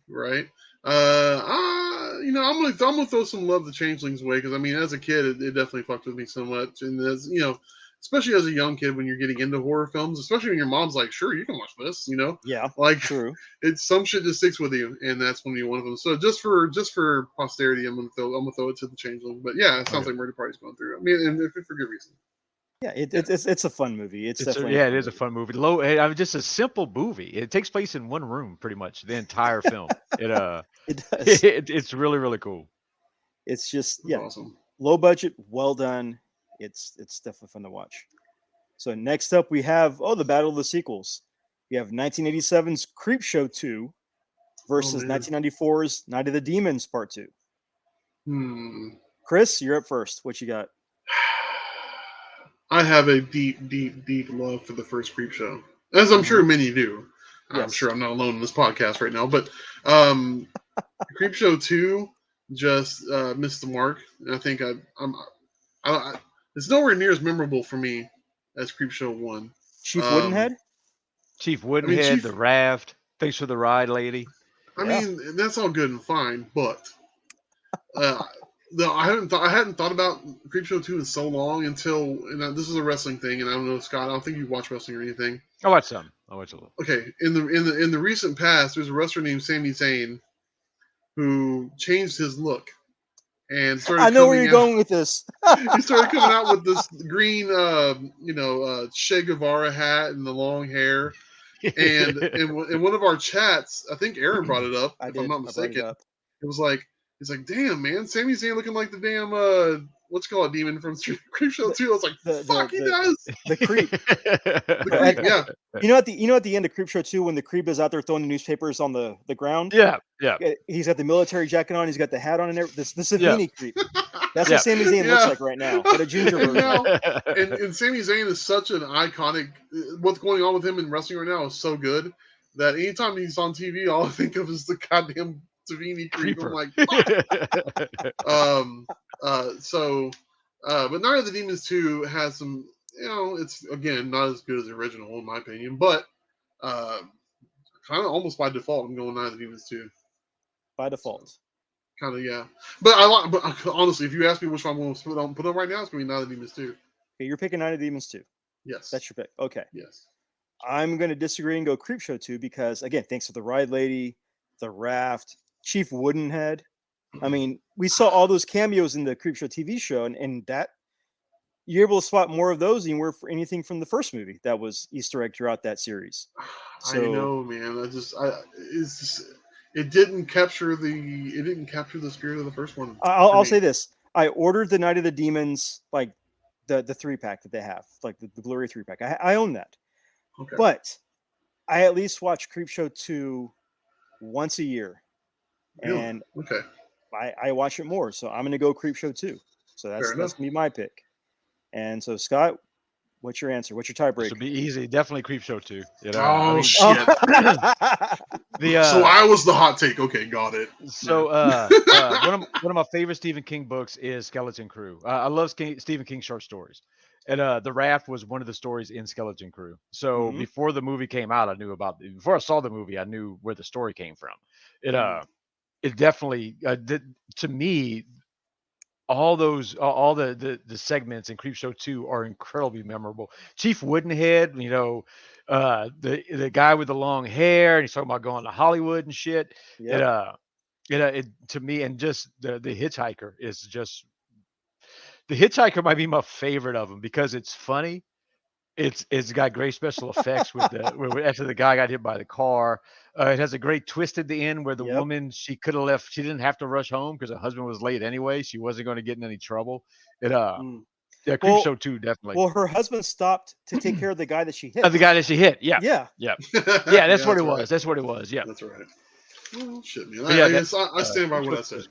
right? You know, I'm gonna throw some love to Changeling's way because I mean, as a kid, it definitely fucked with me so much, and as you know, especially as a young kid when you're getting into horror films, especially when your mom's like, "Sure, you can watch this," you know, Yeah, like true. it's some shit just sticks with you, and that's going to be one of them. So just for posterity, I'm gonna throw it to the Changeling. But yeah, it sounds like Murder Party's going through. I mean, and for good reason. Yeah, it's a fun movie. It's definitely it is a fun movie. I mean, just a simple movie. It takes place in one room, pretty much the entire film. It does. It's really, really cool. It's just That's awesome. low budget, well done. It's definitely fun to watch. So next up we have the battle of the sequels. We have 1987's Creepshow 2 versus man. 1994's Night of the Demons Part 2. Chris, you're up first. What you got? I have a deep, deep, deep love for the first Creepshow, as I'm sure many do. I'm Yes. sure I'm not alone in this podcast right now, but Creepshow 2 just missed the mark. And I think it's nowhere near as memorable for me as Creepshow 1. Chief Woodenhead? Chief Woodenhead, Chief- the raft. Thanks for the ride, lady. I mean, that's all good and fine, but I hadn't thought about Creepshow 2 in so long until, and this is a wrestling thing, and I don't know, Scott, I don't think you watch wrestling or anything. I watch some. I watch a little. Okay, in the recent past, there's a wrestler named Sami Zayn who changed his look and started. I know where you're going with this. He started coming out with this green, Che Guevara hat and the long hair. And in one of our chats, I think Aaron brought it up. If I'm not mistaken, it was like, he's like, "Damn, man, Sami Zayn looking like the damn what's called a demon from Creepshow 2." I was like, "Fuck, he does." The creep. The creep, yeah. You know, at the end of Creepshow 2, when the creep is out there throwing the newspapers on the ground. Yeah. He's got the military jacket on. He's got the hat on and everything. The Savini creep. That's what Sami Zayn looks like right now. But a ginger version. And Sami Zayn is such an iconic. What's going on with him in wrestling right now is so good that anytime he's on TV, all I think of is the goddamn Savini creep. I'm like, but Night of the Demons 2 has some, it's again not as good as the original in my opinion, but kind of almost by default I'm going Night of the Demons 2. By default. Kind of, yeah. But honestly, if you ask me which one I'm going to put on right now, it's going to be Night of the Demons 2. Okay, you're picking Night of the Demons 2. Yes. That's your pick. Okay. Yes. I'm going to disagree and go Creepshow 2 because, again, thanks to the Ride Lady, the Raft, Chief Woodenhead. I mean, we saw all those cameos in the Creepshow TV show, and that you're able to spot more of those than you were for anything from the first movie that was Easter egg throughout that series. So, I know, man. It didn't capture the spirit of the first one. I'll say this: I ordered the Night of the Demons, like the 3-pack that they have, like the Blu-ray 3-pack. I own that. Okay. But I at least watch Creepshow 2 once a year. Really? And okay. I watch it more. So I'm going to go Creepshow 2. So that's going to be my pick. And so, Scott, what's your answer? What's your tiebreaker? This would be easy. Definitely Creepshow 2. Shit. So I was the hot take. Okay, got it. So one of my favorite Stephen King books is Skeleton Crew. I love Stephen King short stories. And The Raft was one of the stories in Skeleton Crew. So before the movie came out, before I saw the movie, I knew where the story came from. It definitely to me, all the segments in Creepshow 2 are incredibly memorable. Chief Woodenhead, the guy with the long hair, and he's talking about going to Hollywood and shit. Yep. It to me, and just the hitchhiker is just. The Hitchhiker might be my favorite of them because it's funny. It's got great special effects with after the guy got hit by the car. It has a great twist at the end where the woman, she could have left. She didn't have to rush home because her husband was late anyway. She wasn't going to get in any trouble. Creepshow 2 definitely. Well, her husband stopped to take care of the guy that she hit. The guy that she hit. Yeah. That's what it was. Right. That's what it was. Yeah. That's right. Oh shit, man. I stand by what I said.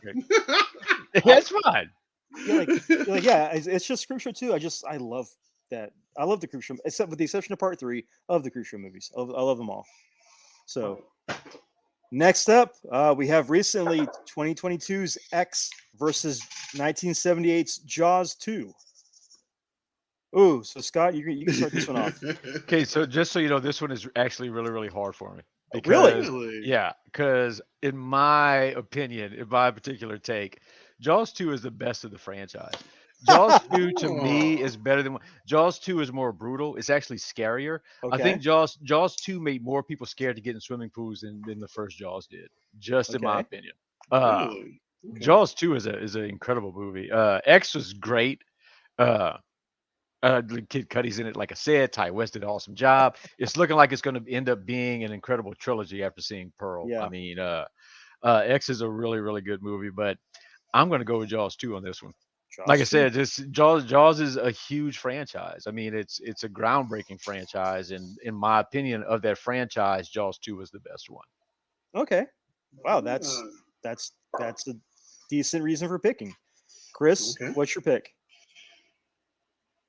That's fine. It's just Creepshow 2. I love that. I love the Creepshow, except with the exception of Part 3 of the Creepshow movies. I love them all. So next up, we have recently 2022's X versus 1978's Jaws 2. Ooh, so Scott, you can start this one off. Okay, so just so you know, this one is actually really, really hard for me. Really? Yeah, because in my opinion, in my particular take, Jaws 2 is the best of the franchise. Jaws 2 to me is better than Jaws 2 is more brutal. It's actually scarier. Okay. I think Jaws 2 made more people scared to get in swimming pools than the first Jaws did. Just in my opinion. Really? Okay. Jaws 2 is an incredible movie. X was great. Kid Cudi's in it, like I said. Ty West did an awesome job. It's looking like it's going to end up being an incredible trilogy after seeing Pearl. Yeah. I mean, X is a really, really good movie, but I'm going to go with Jaws 2 on this one. Like I said, Jaws is a huge franchise. I mean, it's a groundbreaking franchise, and in my opinion, of that franchise, Jaws 2 was the best one. Okay, wow, that's a decent reason for picking. Chris, what's your pick?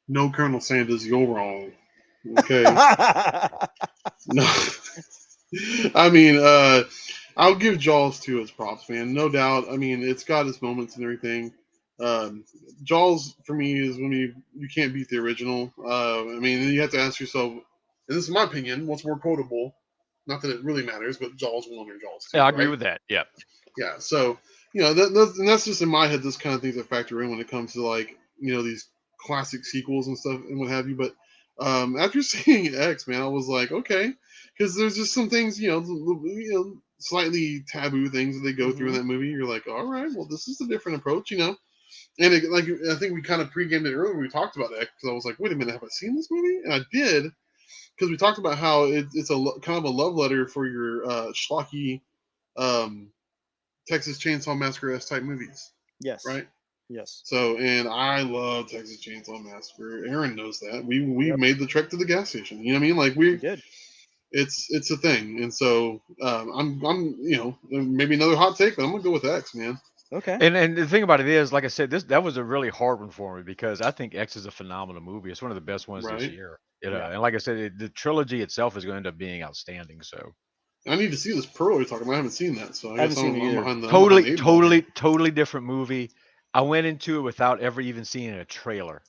No, Colonel Sanders, you're wrong. Okay. No, I mean, I'll give Jaws 2 its props, man. No doubt. I mean, it's got its moments and everything. Jaws for me is when you can't beat the original. I mean, you have to ask yourself, and this is my opinion, what's more quotable? Not that it really matters, but Jaws 1 or Jaws 2. Yeah, I agree with that. Yeah. Yeah. So that's just in my head. This kind of things that factor in when it comes to like these classic sequels and stuff and what have you. But after seeing X, man, I was like, okay, because there's just some things slightly taboo things that they go through in that movie. You're like, all right, well, this is a different approach, And like I think we kind of pre-gamed it earlier. We talked about X because I was like, wait a minute, have I seen this movie? And I did because we talked about how it's kind of a love letter for your schlocky. Texas Chainsaw Massacre type movies. Yes. Right? Yes. So, and I love Texas Chainsaw Massacre. Aaron knows that. We made the trek to the gas station. You know what I mean? Like we did. It's a thing. And so I'm maybe another hot take, but I'm gonna go with X, man. Okay. And the thing about it is, like I said, that was a really hard one for me because I think X is a phenomenal movie. It's one of the best ones this year. And like I said, the trilogy itself is going to end up being outstanding. So I need to see this Pearl you're talking about. I haven't seen that, so I guess I'm behind the totally different movie. I went into it without ever even seeing a trailer,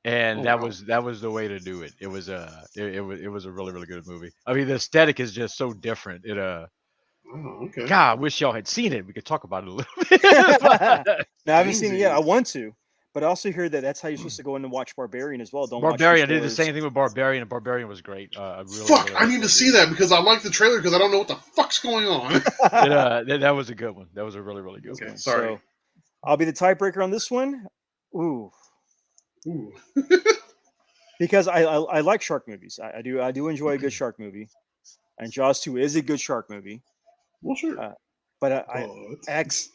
and that was the way to do it. It was it was a really really good movie. I mean, the aesthetic is just so different. Okay. God, I wish y'all had seen it. We could talk about it a little bit. No, I haven't seen it yet. I want to. But I also hear that's how you're supposed to go in and watch Barbarian as well. Barbarian, I did the same thing with Barbarian, and Barbarian was great. I need to see that because I like the trailer because I don't know what the fuck's going on. That was a good one. That was a really, really good one. Sorry. So, I'll be the tiebreaker on this one. Ooh. Because I like shark movies. I do enjoy a good shark movie. And Jaws 2 is a good shark movie. Well, sure. But X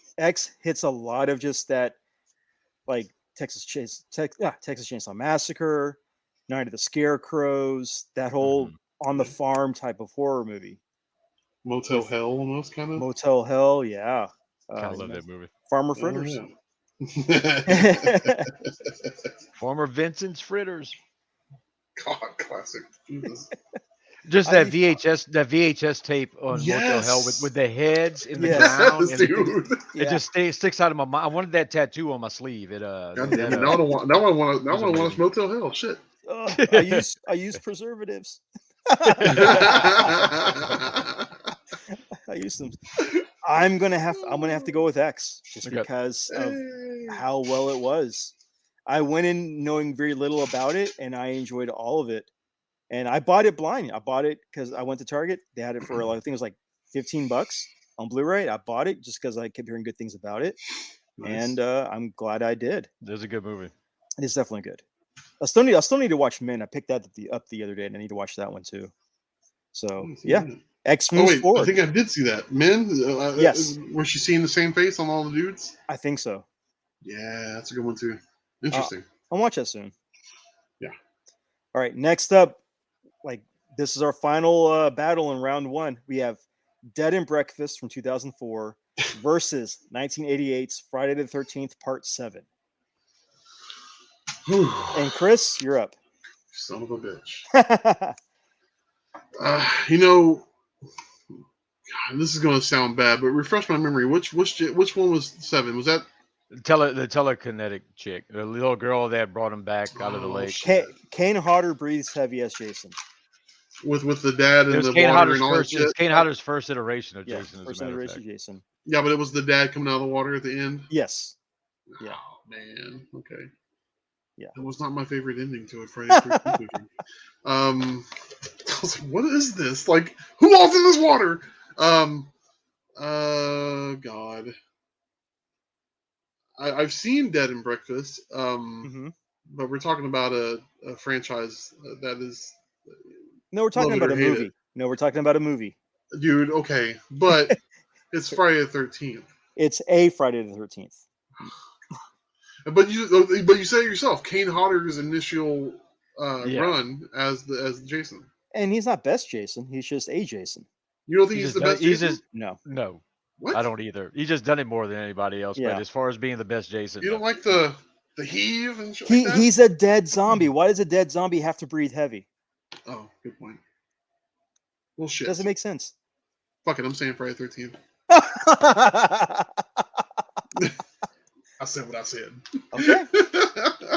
hits a lot of just that, like, Texas Chainsaw Massacre, Night of the Scarecrows, that whole on the farm type of horror movie. Motel Hell, almost kind of. Motel Hell, yeah. I love that movie. Farmer Fritters. Farmer Vincent's Fritters. God, classic. Jesus. Just that VHS tape on Motel Hell with the heads in the ground. Dude. It just sticks out of my mind. I wanted that tattoo on my sleeve. Now I want to watch Motel Hell. Shit. I use preservatives. I use them. I'm gonna have to go with X just because of how well it was. I went in knowing very little about it, and I enjoyed all of it. And I bought it blind. I bought it because I went to Target. They had it for I think it was like $15 on Blu-ray. I bought it just because I kept hearing good things about it, and I'm glad I did. It's a good movie. It is definitely good. I still need to watch Men. I picked that up the other day, and I need to watch that one too. So yeah, X moves forward. I think I did see that. Men. Yes. Was she seeing the same face on all the dudes? I think so. Yeah, that's a good one too. Interesting. I'll watch that soon. Yeah. All right. Next up, this is our final battle in round one. We have Dead and Breakfast from 2004 versus 1988's Friday the 13th Part 7. And Chris, you're up. Son of a bitch. God, this is going to sound bad, but refresh my memory. Which one was 7? Was that the telekinetic chick, the little girl that brought him back out of the lake? Kane Hodder breathes heavy as Jason. With the dad and the Kane water and all that shit. It was Kane Hodder's first iteration of Jason. First iteration of Jason. Yeah, but it was the dad coming out of the water at the end. Yes. Yeah. Oh, man. Okay. Yeah. It was not my favorite ending to it. Friday the 13th movie. I was like, what is this? Like, who all's in this water? God. I've seen Dead and Breakfast. But we're talking about a franchise that is. No, we're talking about a movie. No, we're talking about a movie. Dude, okay. But it's Friday the 13th. It's a Friday the 13th. But you say it yourself, Kane Hodder's initial run as Jason. And he's not best Jason. He's just a Jason. You don't think he's the best Jason? No. What? I don't either. He's just done it more than anybody else. Yeah. But as far as being the best Jason. You don't like the heave and shit like that? He's a dead zombie. Why does a dead zombie have to breathe heavy? Oh, good point. Well, shit. Doesn't make sense. Fuck it, I'm saying Friday the 13th. I said what I said. Okay.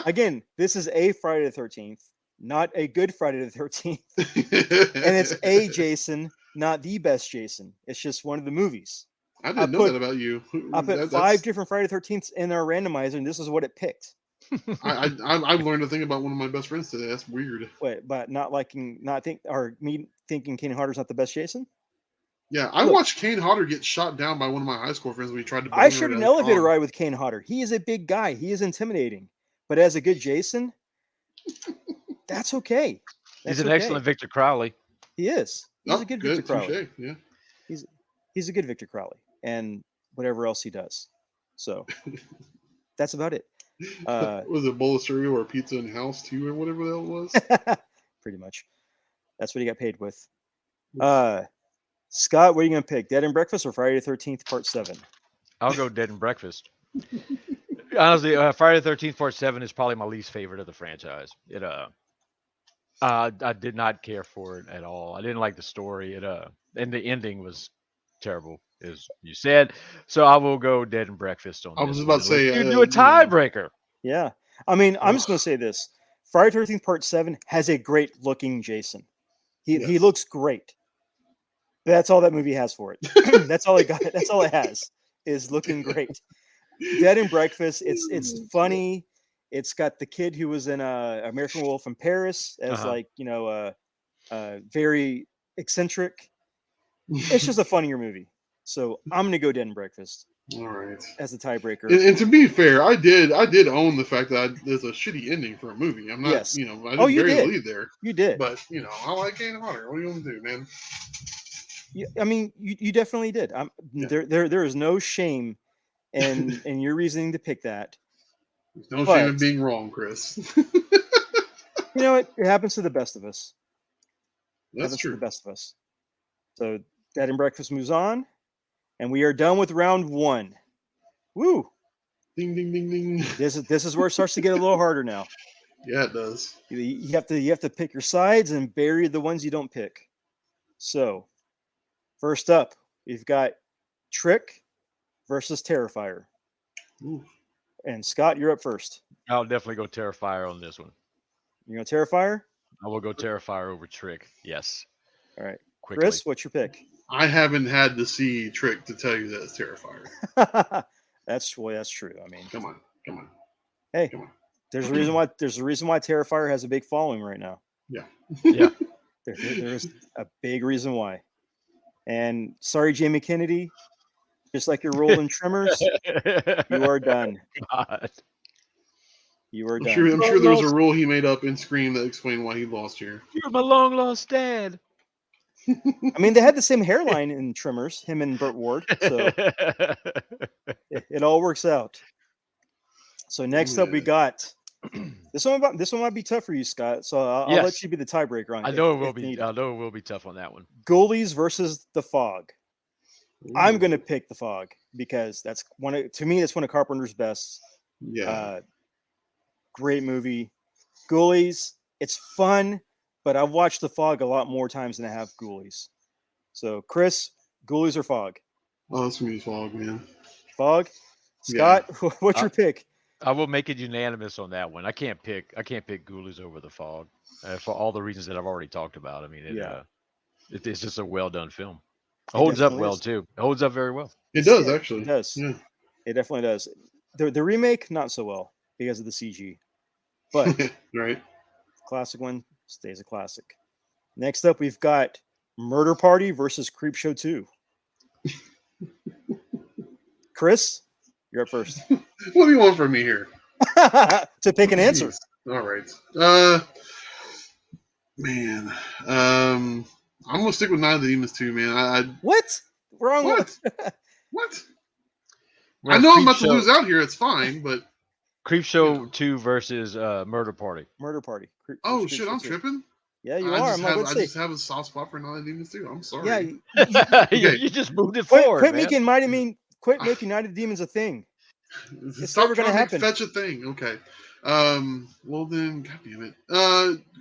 Again, this is a Friday the 13th, not a good Friday the 13th. And it's a Jason, not the best Jason. It's just one of the movies. I didn't know that about you. I put 5 different Friday the 13th in our randomizer, and this is what it picked. I learned a thing about one of my best friends today. That's weird. Wait, but me thinking Kane Hodder's not the best Jason? Yeah, I watched Kane Hodder get shot down by one of my high school friends when he tried to. I shared an elevator ride with Kane Hodder. He is a big guy. He is intimidating, but as a good Jason, that's okay. He's an excellent Victor Crowley. He is. He's a good Victor Crowley. Yeah, he's a good Victor Crowley, and whatever else he does. So that's about it. Was it bowl of cereal or pizza in house too, or whatever the hell it was? Pretty much. That's what he got paid with. Scott, what are you going to pick? Dead and Breakfast or Friday the 13th Part 7? I'll go Dead and Breakfast. Honestly, Friday the 13th Part 7 is probably my least favorite of the franchise. I did not care for it at all. I didn't like the story. And the ending was terrible, as you said. So I will go Dead and Breakfast on. I was about to say you do a tiebreaker. Yeah, I mean, I'm just going to say this: Friday the 13th Part 7 has a great looking Jason. He looks great. That's all that movie has for it. That's all it got. That's all it has is looking great. Dead and Breakfast. It's funny. It's got the kid who was in American Wolf in Paris as very eccentric. It's just a funnier movie. So I'm gonna go Dead and Breakfast. All right. As a tiebreaker. And to be fair, I did own the fact that there's a shitty ending for a movie. I'm not, I didn't bury the lead there. You did. But I like Kane Hodder. What are you gonna do, man? I mean, you definitely did. There is no shame in your reasoning to pick that. There's no shame in being wrong, Chris. You know what? It happens to the best of us. That's true. To the best of us. So Dead and Breakfast moves on, and we are done with round 1. Woo! Ding ding ding ding. This is where it starts to get a little harder now. Yeah, it does. You have to pick your sides and bury the ones you don't pick. So, first up, we've got Trick versus Terrifier. Ooh. And Scott, you're up first. I'll definitely go Terrifier on this one. You go Terrifier? I will go Terrifier over Trick. Yes. All right. Quickly. Chris, what's your pick? I haven't had to see Trick to tell you that it's Terrifier. That's true. I mean, come on. Hey, come on. There's a reason why Terrifier has a big following right now. Yeah. Yeah. There's a big reason why. And sorry, Jamie Kennedy, just like your role in Tremors, you are done. God. You are I'm done. sure there was a rule he made up in Scream that explained why he lost here. You're my long lost dad. I mean, they had the same hairline in Tremors, him and Burt Ward, so it all works out. So next up, we got this one might be tough for you, Scott. So I'll let you be the tiebreaker on it. I know it will be tough on that one. Ghoulies versus The Fog. Ooh. I'm gonna pick The Fog because that's one of Carpenter's best. Yeah. Great movie. Ghoulies, it's fun, but I've watched The Fog a lot more times than I have Ghoulies. So, Chris, Ghoulies or Fog? Oh, it's gonna be Fog, man. Fog. Scott, what's your pick? I will make it unanimous on that one. I can't pick Ghoulies over The Fog for all the reasons that I've already talked about. I mean, it's just a well done film. It holds up well too. It holds up very well. It does actually. It does. Yeah. It definitely does. The remake not so well because of the CG, but right. Classic one stays a classic. Next up, we've got Murder Party versus Creepshow 2. Chris, you're up first. What do you want from me here? To pick an answer. Jeez. All right. Man. I'm gonna stick with Night of the Demons 2, man. What? Wrong. What? What? I know I'm about to lose out here. It's fine, but Creepshow 2 versus Murder Party. Murder Party. Oh shit, I'm tripping. Yeah, you are. I just have a soft spot for Night of the Demons 2. I'm sorry. Yeah, you just moved it forward. Quit making Night of the Demons a thing. It's never going to happen. Fetch a thing. Okay. Well then, god damn it.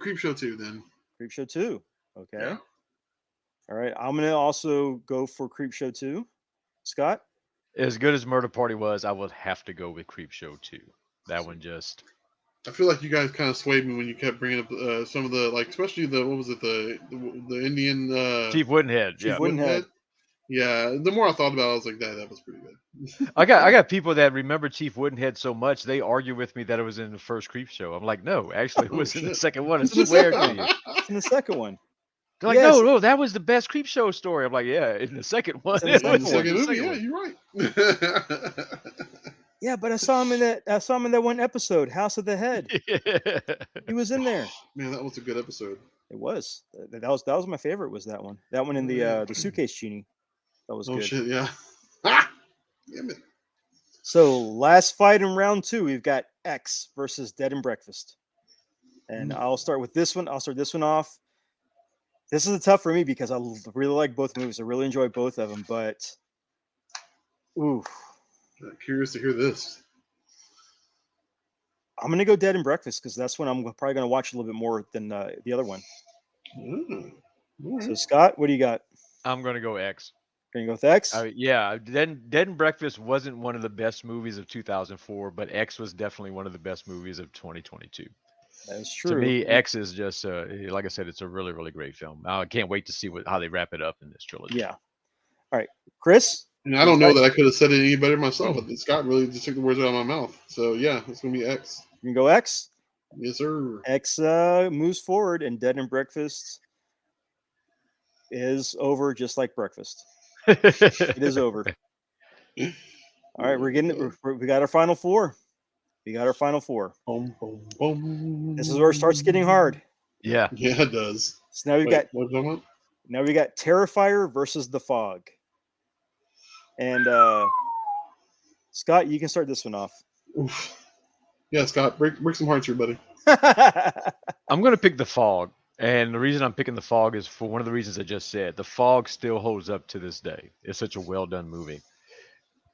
Creepshow 2 then. Creepshow 2. Okay. Yeah. All right. I'm going to also go for Creepshow 2. Scott? As good as Murder Party was, I would have to go with Creepshow 2. That one just... I feel like you guys kind of swayed me when you kept bringing up some of the, like, especially the Indian... Chief Woodenhead. Chief Woodenhead. Yeah, the more I thought about it, I was like, that was pretty good. I got people that remember Chief Woodenhead so much they argue with me that it was in the first Creepshow. I'm like, no, actually, it was in the Shit. second one. I It's in the swear second to you. one. It's in the second one. They're like, Yes. no, that was the best Creepshow story. I'm like, yeah, in the second one, in the it second was one. in the movie. second Yeah, one. you're right. Yeah, but I saw him in that one episode, House of the Head. He was in there. Man, that was a good episode. It was. That was my favorite. Was that one? That one in the suitcase genie. That was Oh good. shit, yeah. Ah! Damn it. So last fight in round 2, we've got X versus Dead and Breakfast, and I'll start with this one. I'll start this one off. This is tough for me because I really like both movies. I really enjoy both of them, but ooh, Curious to hear this. I'm gonna go Dead and Breakfast because that's when I'm probably gonna watch a little bit more than the other one. All So right. Scott, what do you got? I'm gonna go X. Gonna go with X? Yeah, Dead and Breakfast wasn't one of the best movies of 2004, but X was definitely one of the best movies of 2022. That's true. To me, X is just like I said, it's a really, really great film. I can't wait to see how they wrap it up in this trilogy. Yeah. All right, Chris. And I don't know that I could have said it any better myself, but Scott really just took the words out of my mouth. So yeah, it's gonna be X. You can go X. Yes, sir. X moves forward, and Dead and Breakfast is over, just like breakfast. It is over. All right, we got our final 4. We got our final 4. Boom, boom, boom. This is where it starts getting hard. Yeah. Yeah, it does. So now we've got What was that? Now we got Terrifier versus The Fog. And Scott, you can start this one off. Oof. Yeah, Scott, break some hearts here, buddy. I'm going to pick The Fog. And the reason I'm picking The Fog is for one of the reasons I just said. The Fog still holds up to this day. It's such a well-done movie.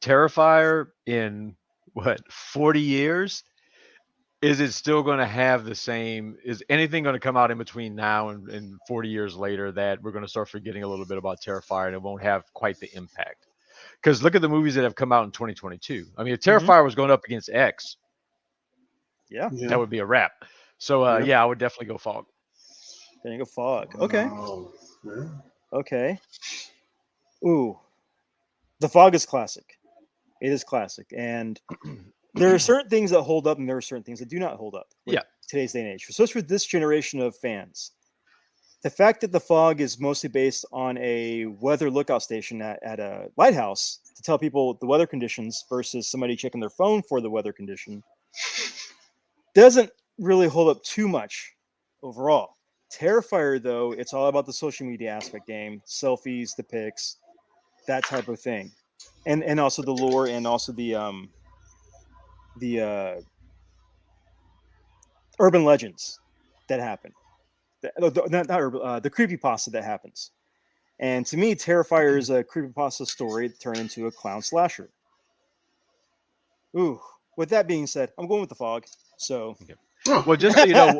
Terrifier in, 40 years? Is it still going to have the same? Is anything going to come out in between now and 40 years later that we're going to start forgetting a little bit about Terrifier and it won't have quite the impact? Because look at the movies that have come out in 2022. I mean, if Terrifier was going up against X, yeah, that would be a wrap. So, I would definitely go Fog. There you go, Fog. Okay. Oh, man. Okay. Ooh. The Fog is classic. It is classic. And there are certain things that hold up and there are certain things that do not hold up. Today's day and age. So for this generation of fans, the fact that The Fog is mostly based on a weather lookout station at a lighthouse to tell people the weather conditions versus somebody checking their phone for the weather condition doesn't really hold up too much overall. Terrifier, though, it's all about the social media aspect game, selfies, the pics, that type of thing, and also the lore and also the urban legends that happen. The creepypasta that happens. And to me, Terrifier is a creepypasta story turned into a clown slasher. Ooh. With that being said, I'm going with The Fog. So, well, just so you know,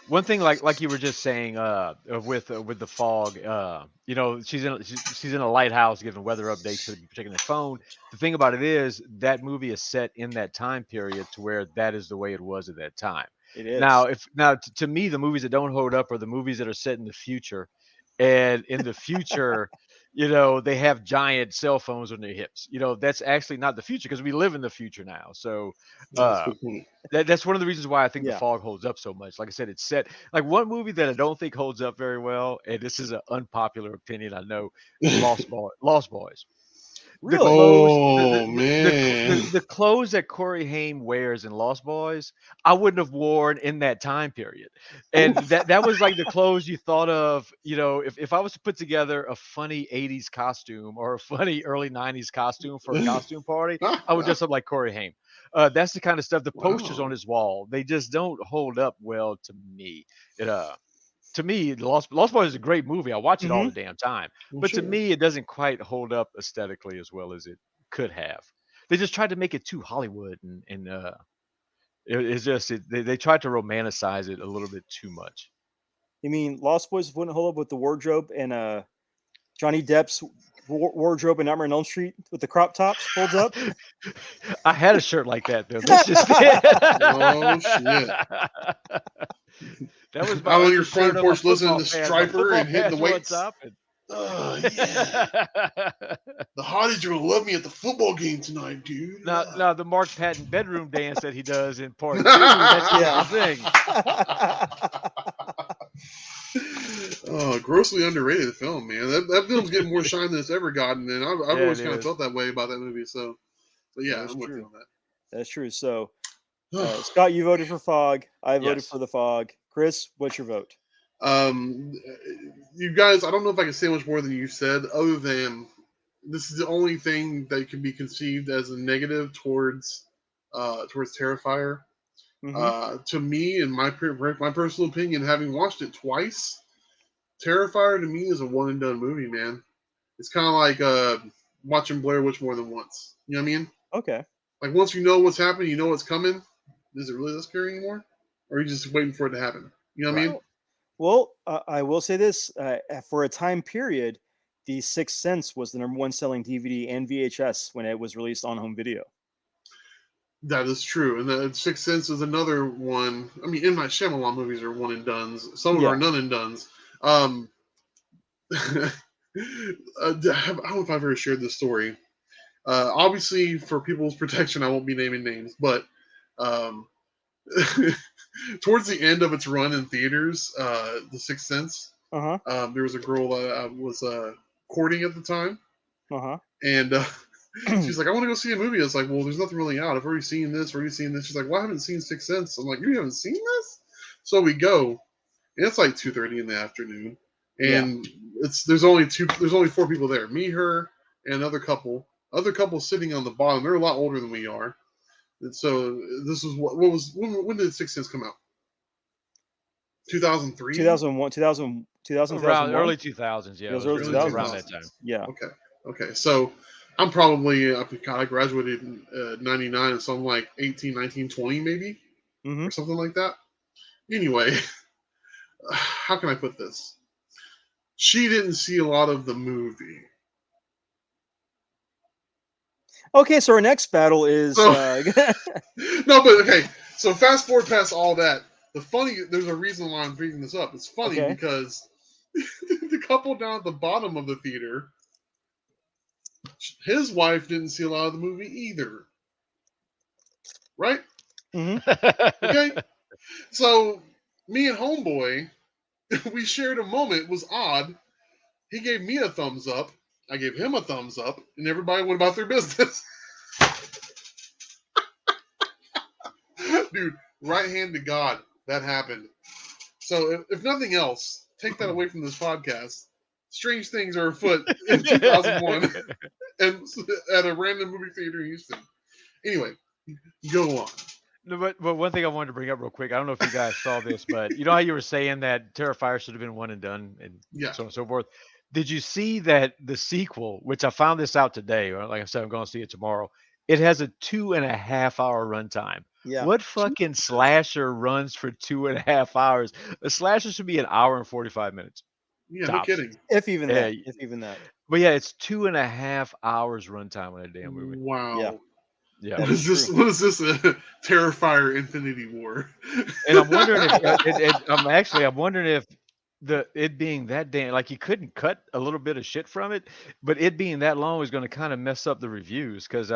one thing, like you were just saying, with The Fog, she's in a lighthouse giving weather updates to checking their phone. The thing about it is that movie is set in that time period to where that is the way it was at that time. It is. Now, to me, the movies that don't hold up are the movies that are set in the future, and in the future, they have giant cell phones on their hips. That's actually not the future because we live in the future now. So that's one of the reasons why I think The Fog holds up so much. Like I said, it's set like one movie that I don't think holds up very well, and this is an unpopular opinion, I know. Lost Boys. Really? Man. The clothes that Corey Haim wears in Lost Boys, I wouldn't have worn in that time period. And that was like the clothes you thought of, if I was to put together a funny 80s costume or a funny early 90s costume for a costume party, I would dress up like Corey Haim. That's the kind of stuff, the posters on his wall, they just don't hold up well to me. To me, Lost Boys is a great movie. I watch it all the damn time. But to me, it doesn't quite hold up aesthetically as well as it could have. They just tried to make it too Hollywood, and it's just they tried to romanticize it a little bit too much. You mean Lost Boys wouldn't hold up with the wardrobe and Johnny Depp's wardrobe in Nightmare on Elm Street with the crop tops holds up? I had a shirt like that though. That's just Oh shit! That was out on your front porch listening to Striper and hitting the weights. Yeah. The hotties are gonna love me at the football game tonight, dude. Now the Mark Patton bedroom dance that he does in part 2, that's the Yeah. thing. Oh, grossly underrated film, man. That film's getting more shine than it's ever gotten, and I've Yeah, always it kind of is. felt that way about that movie. So yeah, That's I'm with you true. on that. That's true. So, Scott, you voted for Fog. I voted Yes. for the Fog. Chris, what's your vote? You guys, I don't know if I can say much more than you said, other than this is the only thing that can be conceived as a negative towards Terrifier. To me, in my personal opinion, having watched it twice, Terrifier to me is a one and done movie, man. It's kind of like watching Blair Witch more than once. You know what I mean? Okay. Like once you know what's happening, you know what's coming. Is it really that scary anymore? Or are you just waiting for it to happen? You know what I mean? Well, I will say this: for a time period, The Sixth Sense was the #1 selling DVD and VHS when it was released on home video. That is true. And the Sixth Sense is another one. I mean, M. Night Shyamalan movies are one and dones. Some of them are none and dones. I don't know if I've ever shared this story. Obviously, for people's protection, I won't be naming names, but towards the end of its run in theaters, The Sixth Sense, there was a girl that I was courting at the time, and she's like, "I want to go see a movie." I was like, "Well, there's nothing really out. I've already seen this. She's like, "Well, I haven't seen Sixth Sense." I'm like, "You haven't seen this?" So we go, and it's like 2:30 in the afternoon, and there's only 4 people there, me, her, and another couple. Other couples sitting on the bottom. They're a lot older than we are. And so this is when did Sixth Sense come out? 2003? 2001, 2000, 2000, Around 2001? early 2000s, yeah. It was It early was 2000s. around that time. Yeah. Okay. So I'm probably, I graduated in 99, so I'm like 18, 19, 20 maybe, or something like that. Anyway, how can I put this? She didn't see a lot of the movie. Okay, so our next battle is No, but okay. So fast forward past all that. There's a reason why I'm bringing this up. It's funny because the couple down at the bottom of the theater, his wife didn't see a lot of the movie either. Right? Okay. So me and homeboy, we shared a moment. It was odd. He gave me a thumbs up. I gave him a thumbs up, and everybody went about their business. Dude, right hand to God, that happened. So if nothing else, take that away from this podcast. Strange things are afoot in 2001 and at a random movie theater in Houston. Anyway, go on. No, but one thing I wanted to bring up real quick, I don't know if you guys saw this, but you know how you were saying that Terrifier should have been one and done and so on and so forth. Did you see that the sequel, which I found this out today, or like I said, I'm going to see it tomorrow, it has a 2.5 hour runtime. Yeah. What fucking slasher runs for 2.5 hours? A slasher should be 1 hour and 45 minutes. Yeah, no kidding. If even that. But yeah, it's 2.5 hours runtime on a damn movie. Wow. Yeah. What is this? A Terrifier Infinity War? And I'm wondering if I'm wondering if it being that damn, like, you couldn't cut a little bit of shit from it, but it being that long is going to kind of mess up the reviews because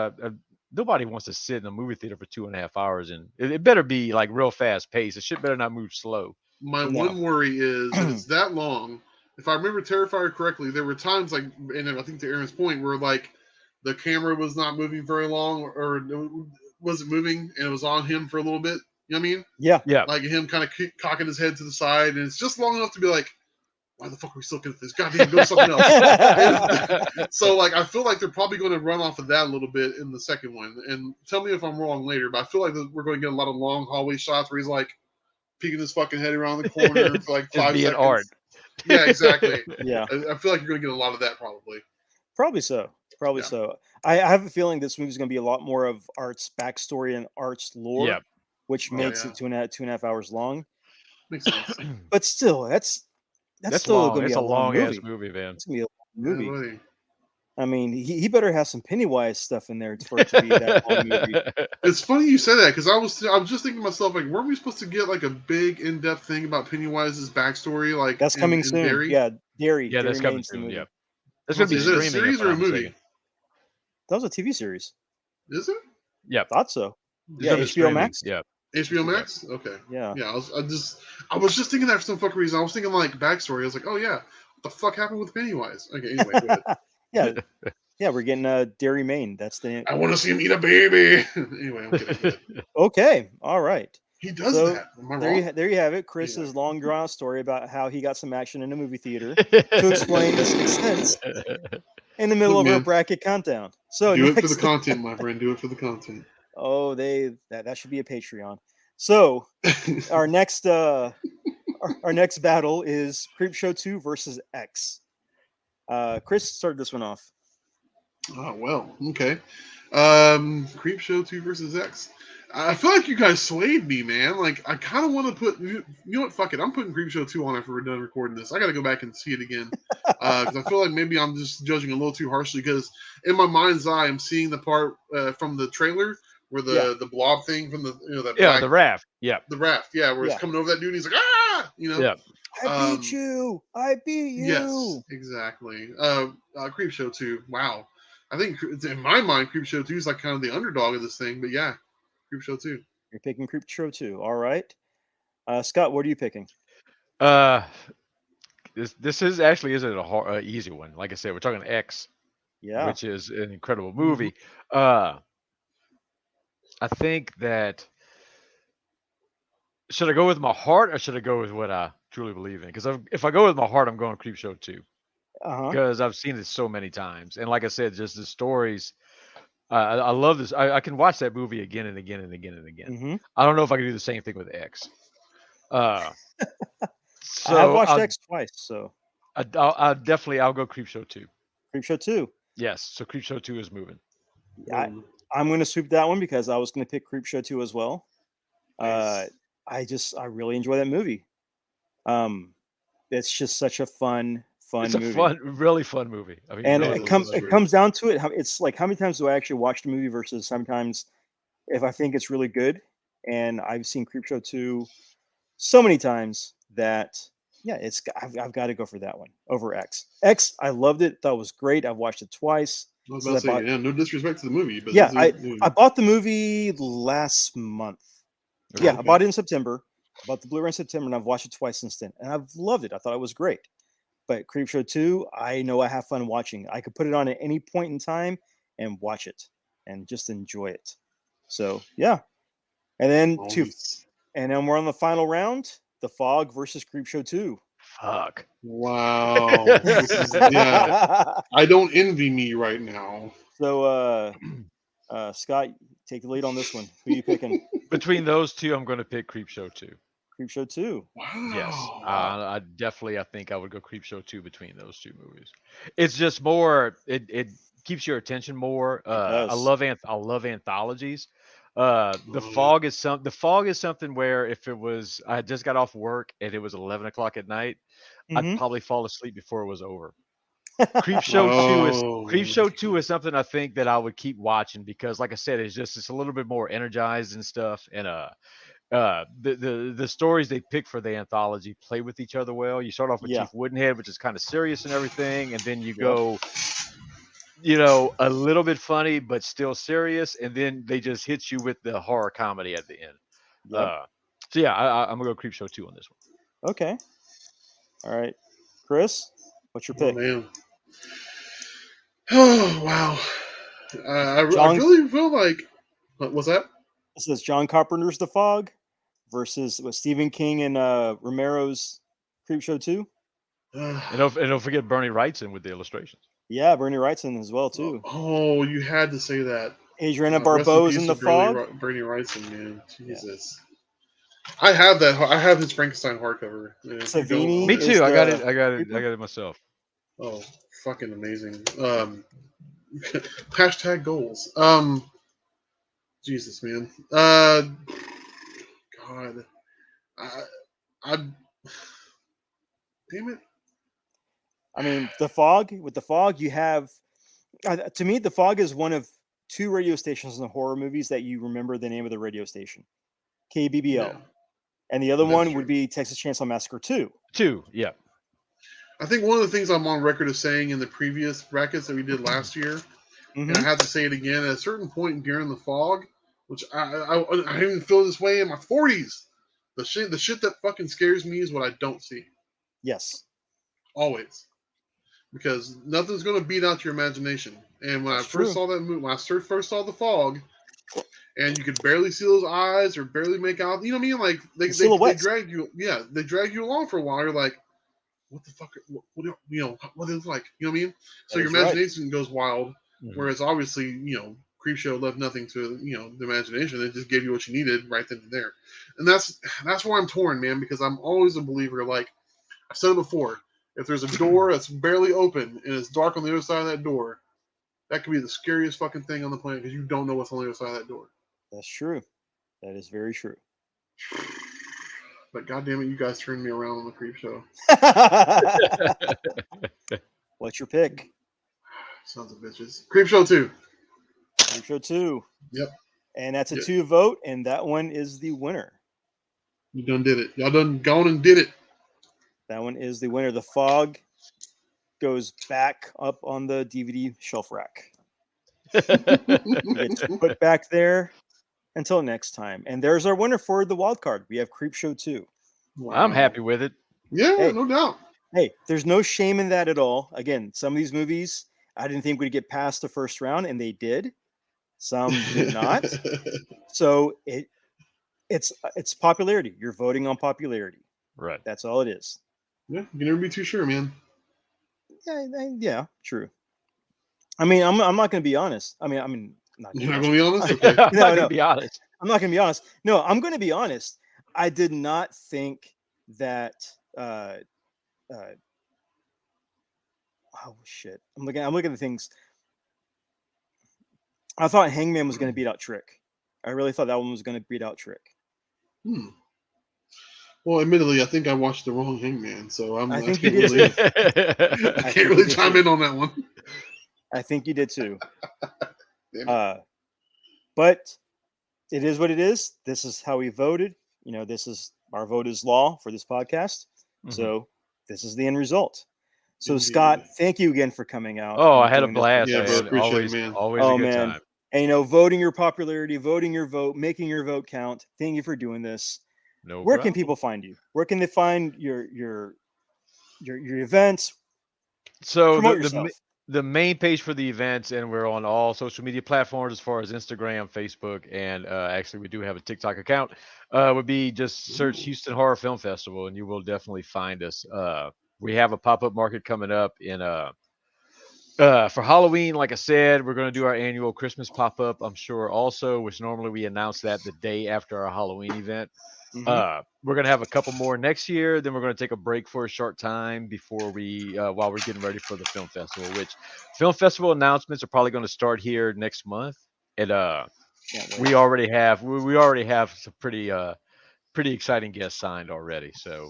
nobody wants to sit in a movie theater for 2.5 hours, and it better be like real fast paced. The shit better not move slow. My one worry is that it's that long. If I remember Terrifier correctly, there were times like, and I think to Aaron's point, where like the camera was not moving very long, or wasn't moving, and it was on him for a little bit. You know what I mean? Yeah. Like him kind of cocking his head to the side, and it's just long enough to be like, why the fuck are we still looking at this? Goddamn, go to something else. So, like, I feel like they're probably going to run off of that a little bit in the second one. And tell me if I'm wrong later, but I feel like we're going to get a lot of long hallway shots where he's like peeking his fucking head around the corner for like 5 seconds. Art. Yeah, exactly. Yeah. I feel like you're going to get a lot of that probably. Probably so. So. I have a feeling this movie is going to be a lot more of Art's backstory and Art's lore, which makes it 2.5 hours long. Makes sense. But still, that's still going to be a long ass movie, man. It's going to be a long movie. Yeah, I mean, he better have some Pennywise stuff in there for it to be that long movie. It's funny you say that because I was just thinking to myself, like, weren't we supposed to get like a big in-depth thing about Pennywise's backstory? Like that's coming soon. Barry? Yeah, Derry. Yeah, Derry that's coming Main's the soon. movie. Yeah, that's gonna be Is it a streaming. series if or a I'm not movie? mistaken. That was a TV series. Is it? Yeah, Thought so. it's Yeah, gonna be HBO streaming. Max. Yeah, HBO Max? Okay. Yeah. Yeah, I was just thinking that for some fucking reason. I was thinking like backstory. I was like, oh yeah, what the fuck happened with Pennywise? Okay, anyway, go ahead. Yeah, we're getting Derry Main. That's the name. I want to see him eat a baby. Anyway, I'm kidding. Go ahead. Okay, all right. He does So, that. Am I wrong? There you have it. Chris's Anyway. long drawn out story about how he got some action in a movie theater to explain The Sixth Sense in the middle Look, of our man, bracket countdown. So do it for next, the content, my friend. Do it for the content. oh, that should be a Patreon. So our next our next battle is Creepshow 2 versus X. Chris started this one off. Oh well, okay. Creepshow 2 versus X. I feel like you guys swayed me, man. Like I kind of want to put. You know what? Fuck it. I'm putting Creepshow 2 on after we're done recording this. I got to go back and see it again because I feel like maybe I'm just judging a little too harshly. Because in my mind's eye, I'm seeing the part from the trailer where the blob thing from the that black, the raft. Yeah, the raft. Yeah, where it's coming over that dude. And he's like yeah. I beat you. I beat you. Yes, exactly. Creepshow 2. Wow. I think in my mind, Creepshow 2 is like kind of the underdog of this thing, but yeah, Creepshow 2. You're picking Creepshow 2. All right. Scott, what are you picking? This is actually isn't a easy one. Like I said, we're talking X, which is an incredible movie. I think that should I go with my heart or should I go with what I truly believe in? Because if I go with my heart, I'm going Creepshow 2 because I've seen it so many times, and like I said, just the stories. I love this. I can watch that movie again and again and again and again. Mm-hmm. I don't know if I can do the same thing with X. So I've watched X twice, so I'll go Creepshow 2. Creepshow 2. Yes, so Creepshow 2 is moving. I'm going to swoop that one because I was going to pick Creepshow 2 as well. Nice. I really enjoy that movie. It's just such a fun movie. Really fun movie. I mean, and it comes down to it. It's like how many times do I actually watch the movie versus sometimes if I think it's really good. And I've seen Creepshow 2 so many times that I've got to go for that one over X. X, I loved it. Thought it was great. I've watched it twice. I was about to say, no disrespect to the movie, but I bought the movie last month. Okay. I bought it in September. I bought the Blu-ray in September, and I've watched it twice since then, and I've loved it. I thought it was great. But Creepshow 2, I know I have fun watching. I could put it on at any point in time and watch it and just enjoy it. So yeah, and then we're on the final round: The Fog versus Creepshow 2. Fuck! Wow! I don't envy me right now. So, Scott, take the lead on this one. Who are you picking? Between those two, I'm going to pick Creepshow 2. Creepshow 2. Wow. Yes. I think I would go Creepshow 2 between those two movies. It's just more, it keeps your attention more. I love anthologies. The Fog is something where if it was, I just got off work and it was 11 o'clock at night, I'd probably fall asleep before it was over. Creepshow 2 is something I think that I would keep watching because, like I said, it's a little bit more energized and stuff. And the stories they pick for the anthology play with each other well. You start off with Chief Woodenhead, which is kind of serious and everything, and then you go, a little bit funny but still serious, and then they just hit you with the horror comedy at the end. I'm gonna go Creepshow 2 on this one. Okay. All right, Chris, what's your pick? Man. Oh wow! I really feel like what's that? It says John Carpenter's The Fog versus Stephen King and Romero's Creepshow 2. And don't forget Bernie Wrightson with the illustrations. Yeah, Bernie Wrightson as well too. Oh, you had to say that. Adriana Barbeau's in The Fog. Bernie Wrightson, man, Jesus. Yeah. I have that. I have his Frankenstein hardcover. Savini. Me too. I got it myself. Oh, fucking amazing. Hashtag goals. Jesus, man. God. Damn it. I mean, The Fog. With The Fog, you have. To me, The Fog is one of two radio stations in the horror movies that you remember the name of the radio station, KBBL, and the other one would be Texas Chainsaw Massacre 2. 2, yeah. I think one of the things I'm on record of saying in the previous brackets that we did last year, and I have to say it again, at a certain point during the fog, which I even feel this way in my 40s. The shit that fucking scares me is what I don't see. Yes. Always. Because nothing's going to beat out your imagination. And when I first saw that movie, when I first saw The Fog, and you could barely see those eyes or barely make out, you know what I mean? Like they drag you, they drag you along for a while. You're like, what the fuck? What do they look like? You know what I mean? So your imagination goes wild. Mm-hmm. Whereas obviously, Creepshow left nothing to the imagination. It just gave you what you needed right then and there. And that's why I'm torn, man. Because I'm always a believer. Like I've said it before, if there's a door that's barely open and it's dark on the other side of that door, that could be the scariest fucking thing on the planet because you don't know what's on the other side of that door. That's true. That is very true. But goddamn it, you guys turned me around on the Creepshow. What's your pick? Sons of bitches. Creepshow 2. Creepshow 2. Yep. And that's a 2 vote, and that one is the winner. You done did it. Y'all done gone and did it. That one is the winner. The Fog goes back up on the DVD shelf rack. It's put back there until next time. And there's our winner for the wild card. We have Creepshow 2. Wow. I'm happy with it. Yeah, no doubt. Hey, there's no shame in that at all. Again, some of these movies I didn't think we'd get past the first round, and they did. Some did not. So it's popularity. You're voting on popularity. Right. That's all it is. Yeah, you can never be too sure, man. Yeah, true. I mean, I'm not going to be honest. You're not going to be honest? Okay. I'm not going to be honest. I'm not going to be honest. No, I'm going to be honest. I did not think that. Oh shit! I'm looking at the things. I thought Hangman was going to beat out Trick. I really thought that one was going to beat out Trick. Well, admittedly, I think I watched the wrong Hangman, so I think you did too. I can't really chime in on that one. I think you did too. But it is what it is. This is how we voted. This is our vote is law for this podcast. Mm-hmm. So this is the end result. So indeed. Scott, thank you again for coming out. Oh, I had a blast. Yeah, bro, appreciate it, man. Always a good time. And voting your popularity, voting your vote, making your vote count. Thank you for doing this. No Where problem. can people find you? Where can they find your events? So the main page for the events, and we're on all social media platforms as far as Instagram, Facebook, and actually we do have a TikTok account. Would be just search Houston Horror Film Festival, and you will definitely find us. We have a pop-up market coming up in for Halloween. Like I said, we're going to do our annual Christmas pop-up, I'm sure also, which normally we announce that the day after our Halloween event. Mm-hmm. We're going to have a couple more next year. Then we're going to take a break for a short time before while we're getting ready for the film festival, which film festival announcements are probably going to start here next month. And we already have some pretty exciting guests signed already. So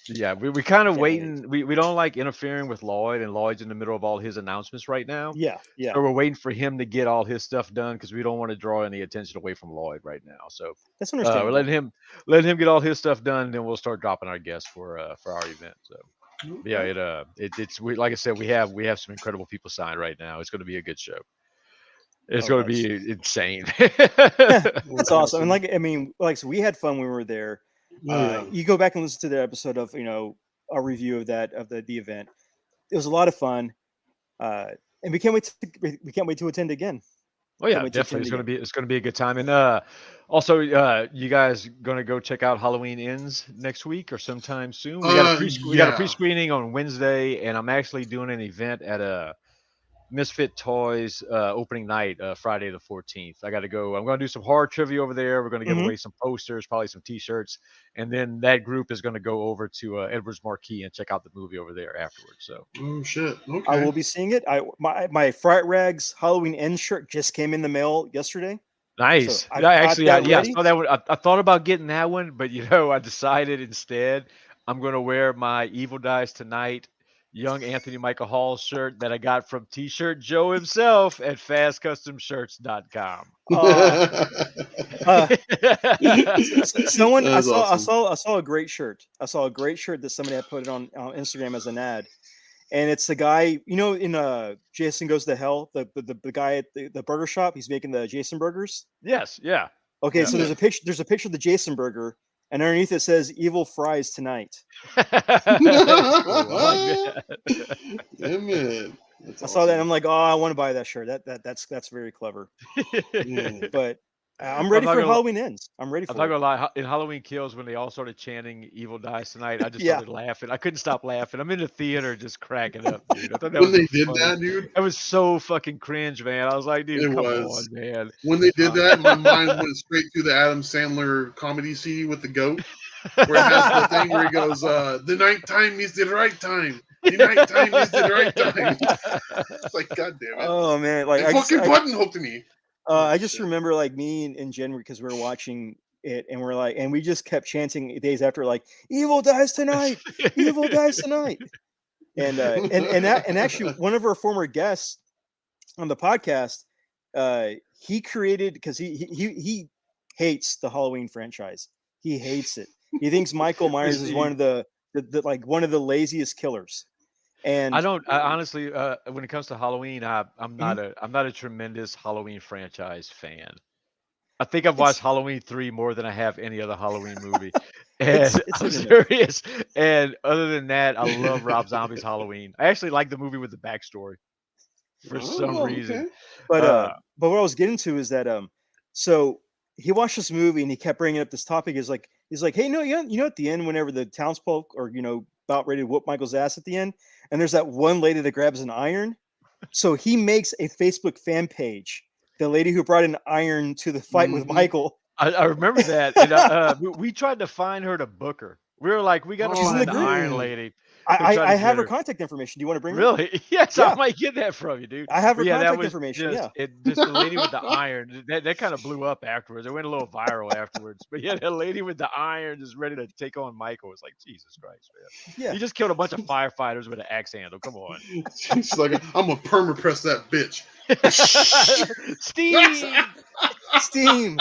yeah, we kind of waiting. We don't like interfering with Lloyd, and Lloyd's in the middle of all his announcements right now. Yeah. So we're waiting for him to get all his stuff done because we don't want to draw any attention away from Lloyd right now. So that's understandable. We're letting him get all his stuff done, and then we'll start dropping our guests for our event. So yeah, it's like I said, we have some incredible people signed right now. It's going to be a good show. It's going to be insane. That's awesome. And so we had fun when we were there. You go back and listen to the episode of a review of the event. It was a lot of fun, and we can't wait to attend again. Oh yeah, definitely. It's gonna be a good time. And also, you guys gonna go check out Halloween Ends next week or sometime soon? We got a pre-screening on Wednesday, and I'm actually doing an event at Misfit Toys opening night, Friday the 14th. I got to go. I'm going to do some horror trivia over there. We're going to give away some posters, probably some T-shirts, and then that group is going to go over to Edwards Marquee and check out the movie over there afterwards. So, oh shit! Okay. I will be seeing it. My Fright Rags Halloween End shirt just came in the mail yesterday. Nice. So I saw that one. I thought about getting that one, but I decided instead I'm going to wear my Evil Dies Tonight. young Anthony Michael Hall shirt that I got from T-Shirt Joe himself at fastcustomshirts.com. Someone That is awesome. I saw a great shirt. I saw a great shirt that somebody had put it on Instagram as an ad, and it's the guy in Jason Goes to Hell, the guy at the burger shop. He's making the Jason burgers. Yes, yeah. Okay, Yeah. so there's a picture. There's a picture of the Jason burger, and underneath it says "Evil Fries Tonight." Yeah, man. That's I saw that, and awesome. I'm like, oh, I want to buy that shirt. That's very clever. Yeah. But I'm ready not for gonna- Halloween ends. I'm ready I'm for not it. gonna lie. In Halloween Kills, when they all started chanting "Evil dies tonight," I just Yeah. started laughing. I couldn't stop laughing. I'm in the theater just cracking up, dude. I thought that When was they the did funniest- that, dude, That was so fucking cringe, man. I was like, dude, It come was. on, man. when they did that, my mind went straight to the Adam Sandler comedy CD with the goat, where it has the thing where he goes, "The night time is the right time. The night time is the right time." It's like, God damn it! Oh man, like And fucking buttonhooked me. I just remember like me and Jen, because we were watching it, and we're like, and we just kept chanting days after, like, "Evil dies tonight, evil dies tonight," and actually one of our former guests on the podcast, he created, because he hates the Halloween franchise. He hates it. He thinks Michael Myers is one of the one of the laziest killers. And I honestly, when it comes to Halloween, I'm not a tremendous Halloween franchise fan. I think I've watched Halloween 3 more than I have any other Halloween movie. And I'm serious. And other than that, I love Rob Zombie's Halloween. I actually like the movie with the backstory for some reason. Okay. But what I was getting to is that so he watched this movie and he kept bringing up this topic. He's like, hey, no, you know, at the end, whenever the townsfolk are about ready to whoop Michael's ass at the end, and there's that one lady that grabs an iron. So he makes a Facebook fan page. The lady who brought an iron to the fight with Michael. I remember that. And we tried to find her to book her. We were like, we got to find the Iron Lady. I have her contact information. Do you want to bring her? Really? Yes, yeah. I might get that from you, dude. I have her contact information. Just the lady with the iron. That kind of blew up afterwards. It went a little viral afterwards. But yeah, that lady with the iron just ready to take on Michael. It's like, Jesus Christ, man. Yeah. You just killed a bunch of firefighters with an axe handle. Come on. She's like, I'm gonna perma-press that bitch. Steam.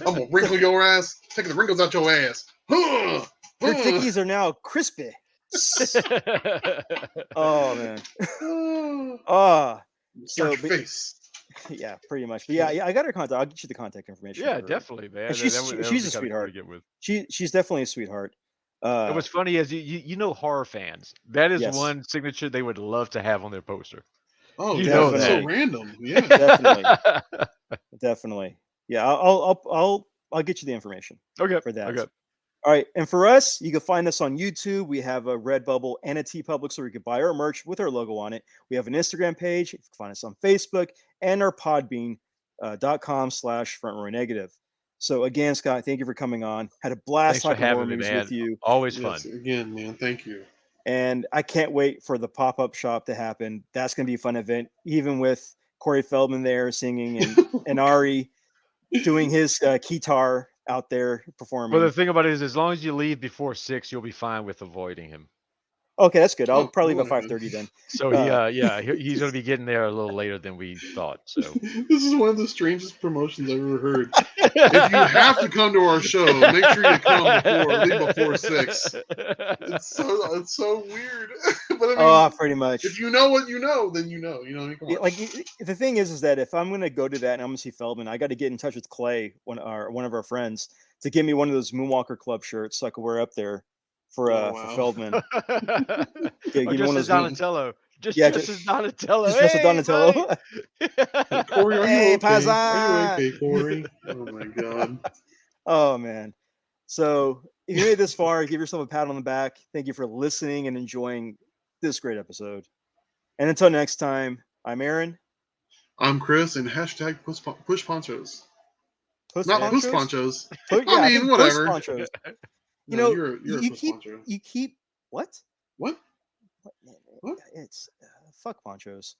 I'm gonna wrinkle your ass, taking the wrinkles out your ass. Your dickies are now crispy. Oh man. So face. Yeah, pretty much. But yeah, I got her contact. I'll get you the contact information. Yeah, definitely, man. She's a sweetheart. She's definitely a sweetheart. And what's funny is you know horror fans. That is one signature they would love to have on their poster. Oh, that's so random. Yeah, definitely. Yeah, I'll get you the information. Okay. For that. Okay. All right, and for us, you can find us on YouTube. We have a Redbubble and a TeePublic, so you can buy our merch with our logo on it. We have an Instagram page. You can find us on Facebook and our Podbean.com/FrontRowNegative. So again, Scott, thank you for coming on. Had a blast talking horror movies with you. Always fun. Again, man, thank you. And I can't wait for the pop-up shop to happen. That's going to be a fun event, even with Corey Feldman there singing and Ari doing his guitar out there performing. Well, the thing about it is, as long as you leave before 6, you'll be fine with avoiding him. Okay, that's good. I'll probably leave at 5:30 then. So he's going to be getting there a little later than we thought. So this is one of the strangest promotions I've ever heard. If you have to come to our show, make sure you leave before 6. It's so weird. But I mean, pretty much. If you know what you know, then you know. You know, like the thing is that if I'm going to go to that and I'm going to see Feldman, I got to get in touch with Clay, one of our friends, to give me one of those Moonwalker Club shirts so I could wear up there for Feldman. Just as Donatello. Just as Donatello. Just as Donatello. Corey, are you okay? Are you okay, Corey? Oh my God. Oh man. So if you made this far, give yourself a pat on the back. Thank you for listening and enjoying this great episode. And until next time, I'm Aaron. I'm Chris, and hashtag push ponchos. Not push ponchos. I mean, whatever. Ponchos. You no, know, you're a push poncho. You keep what? What? It's fuck ponchos.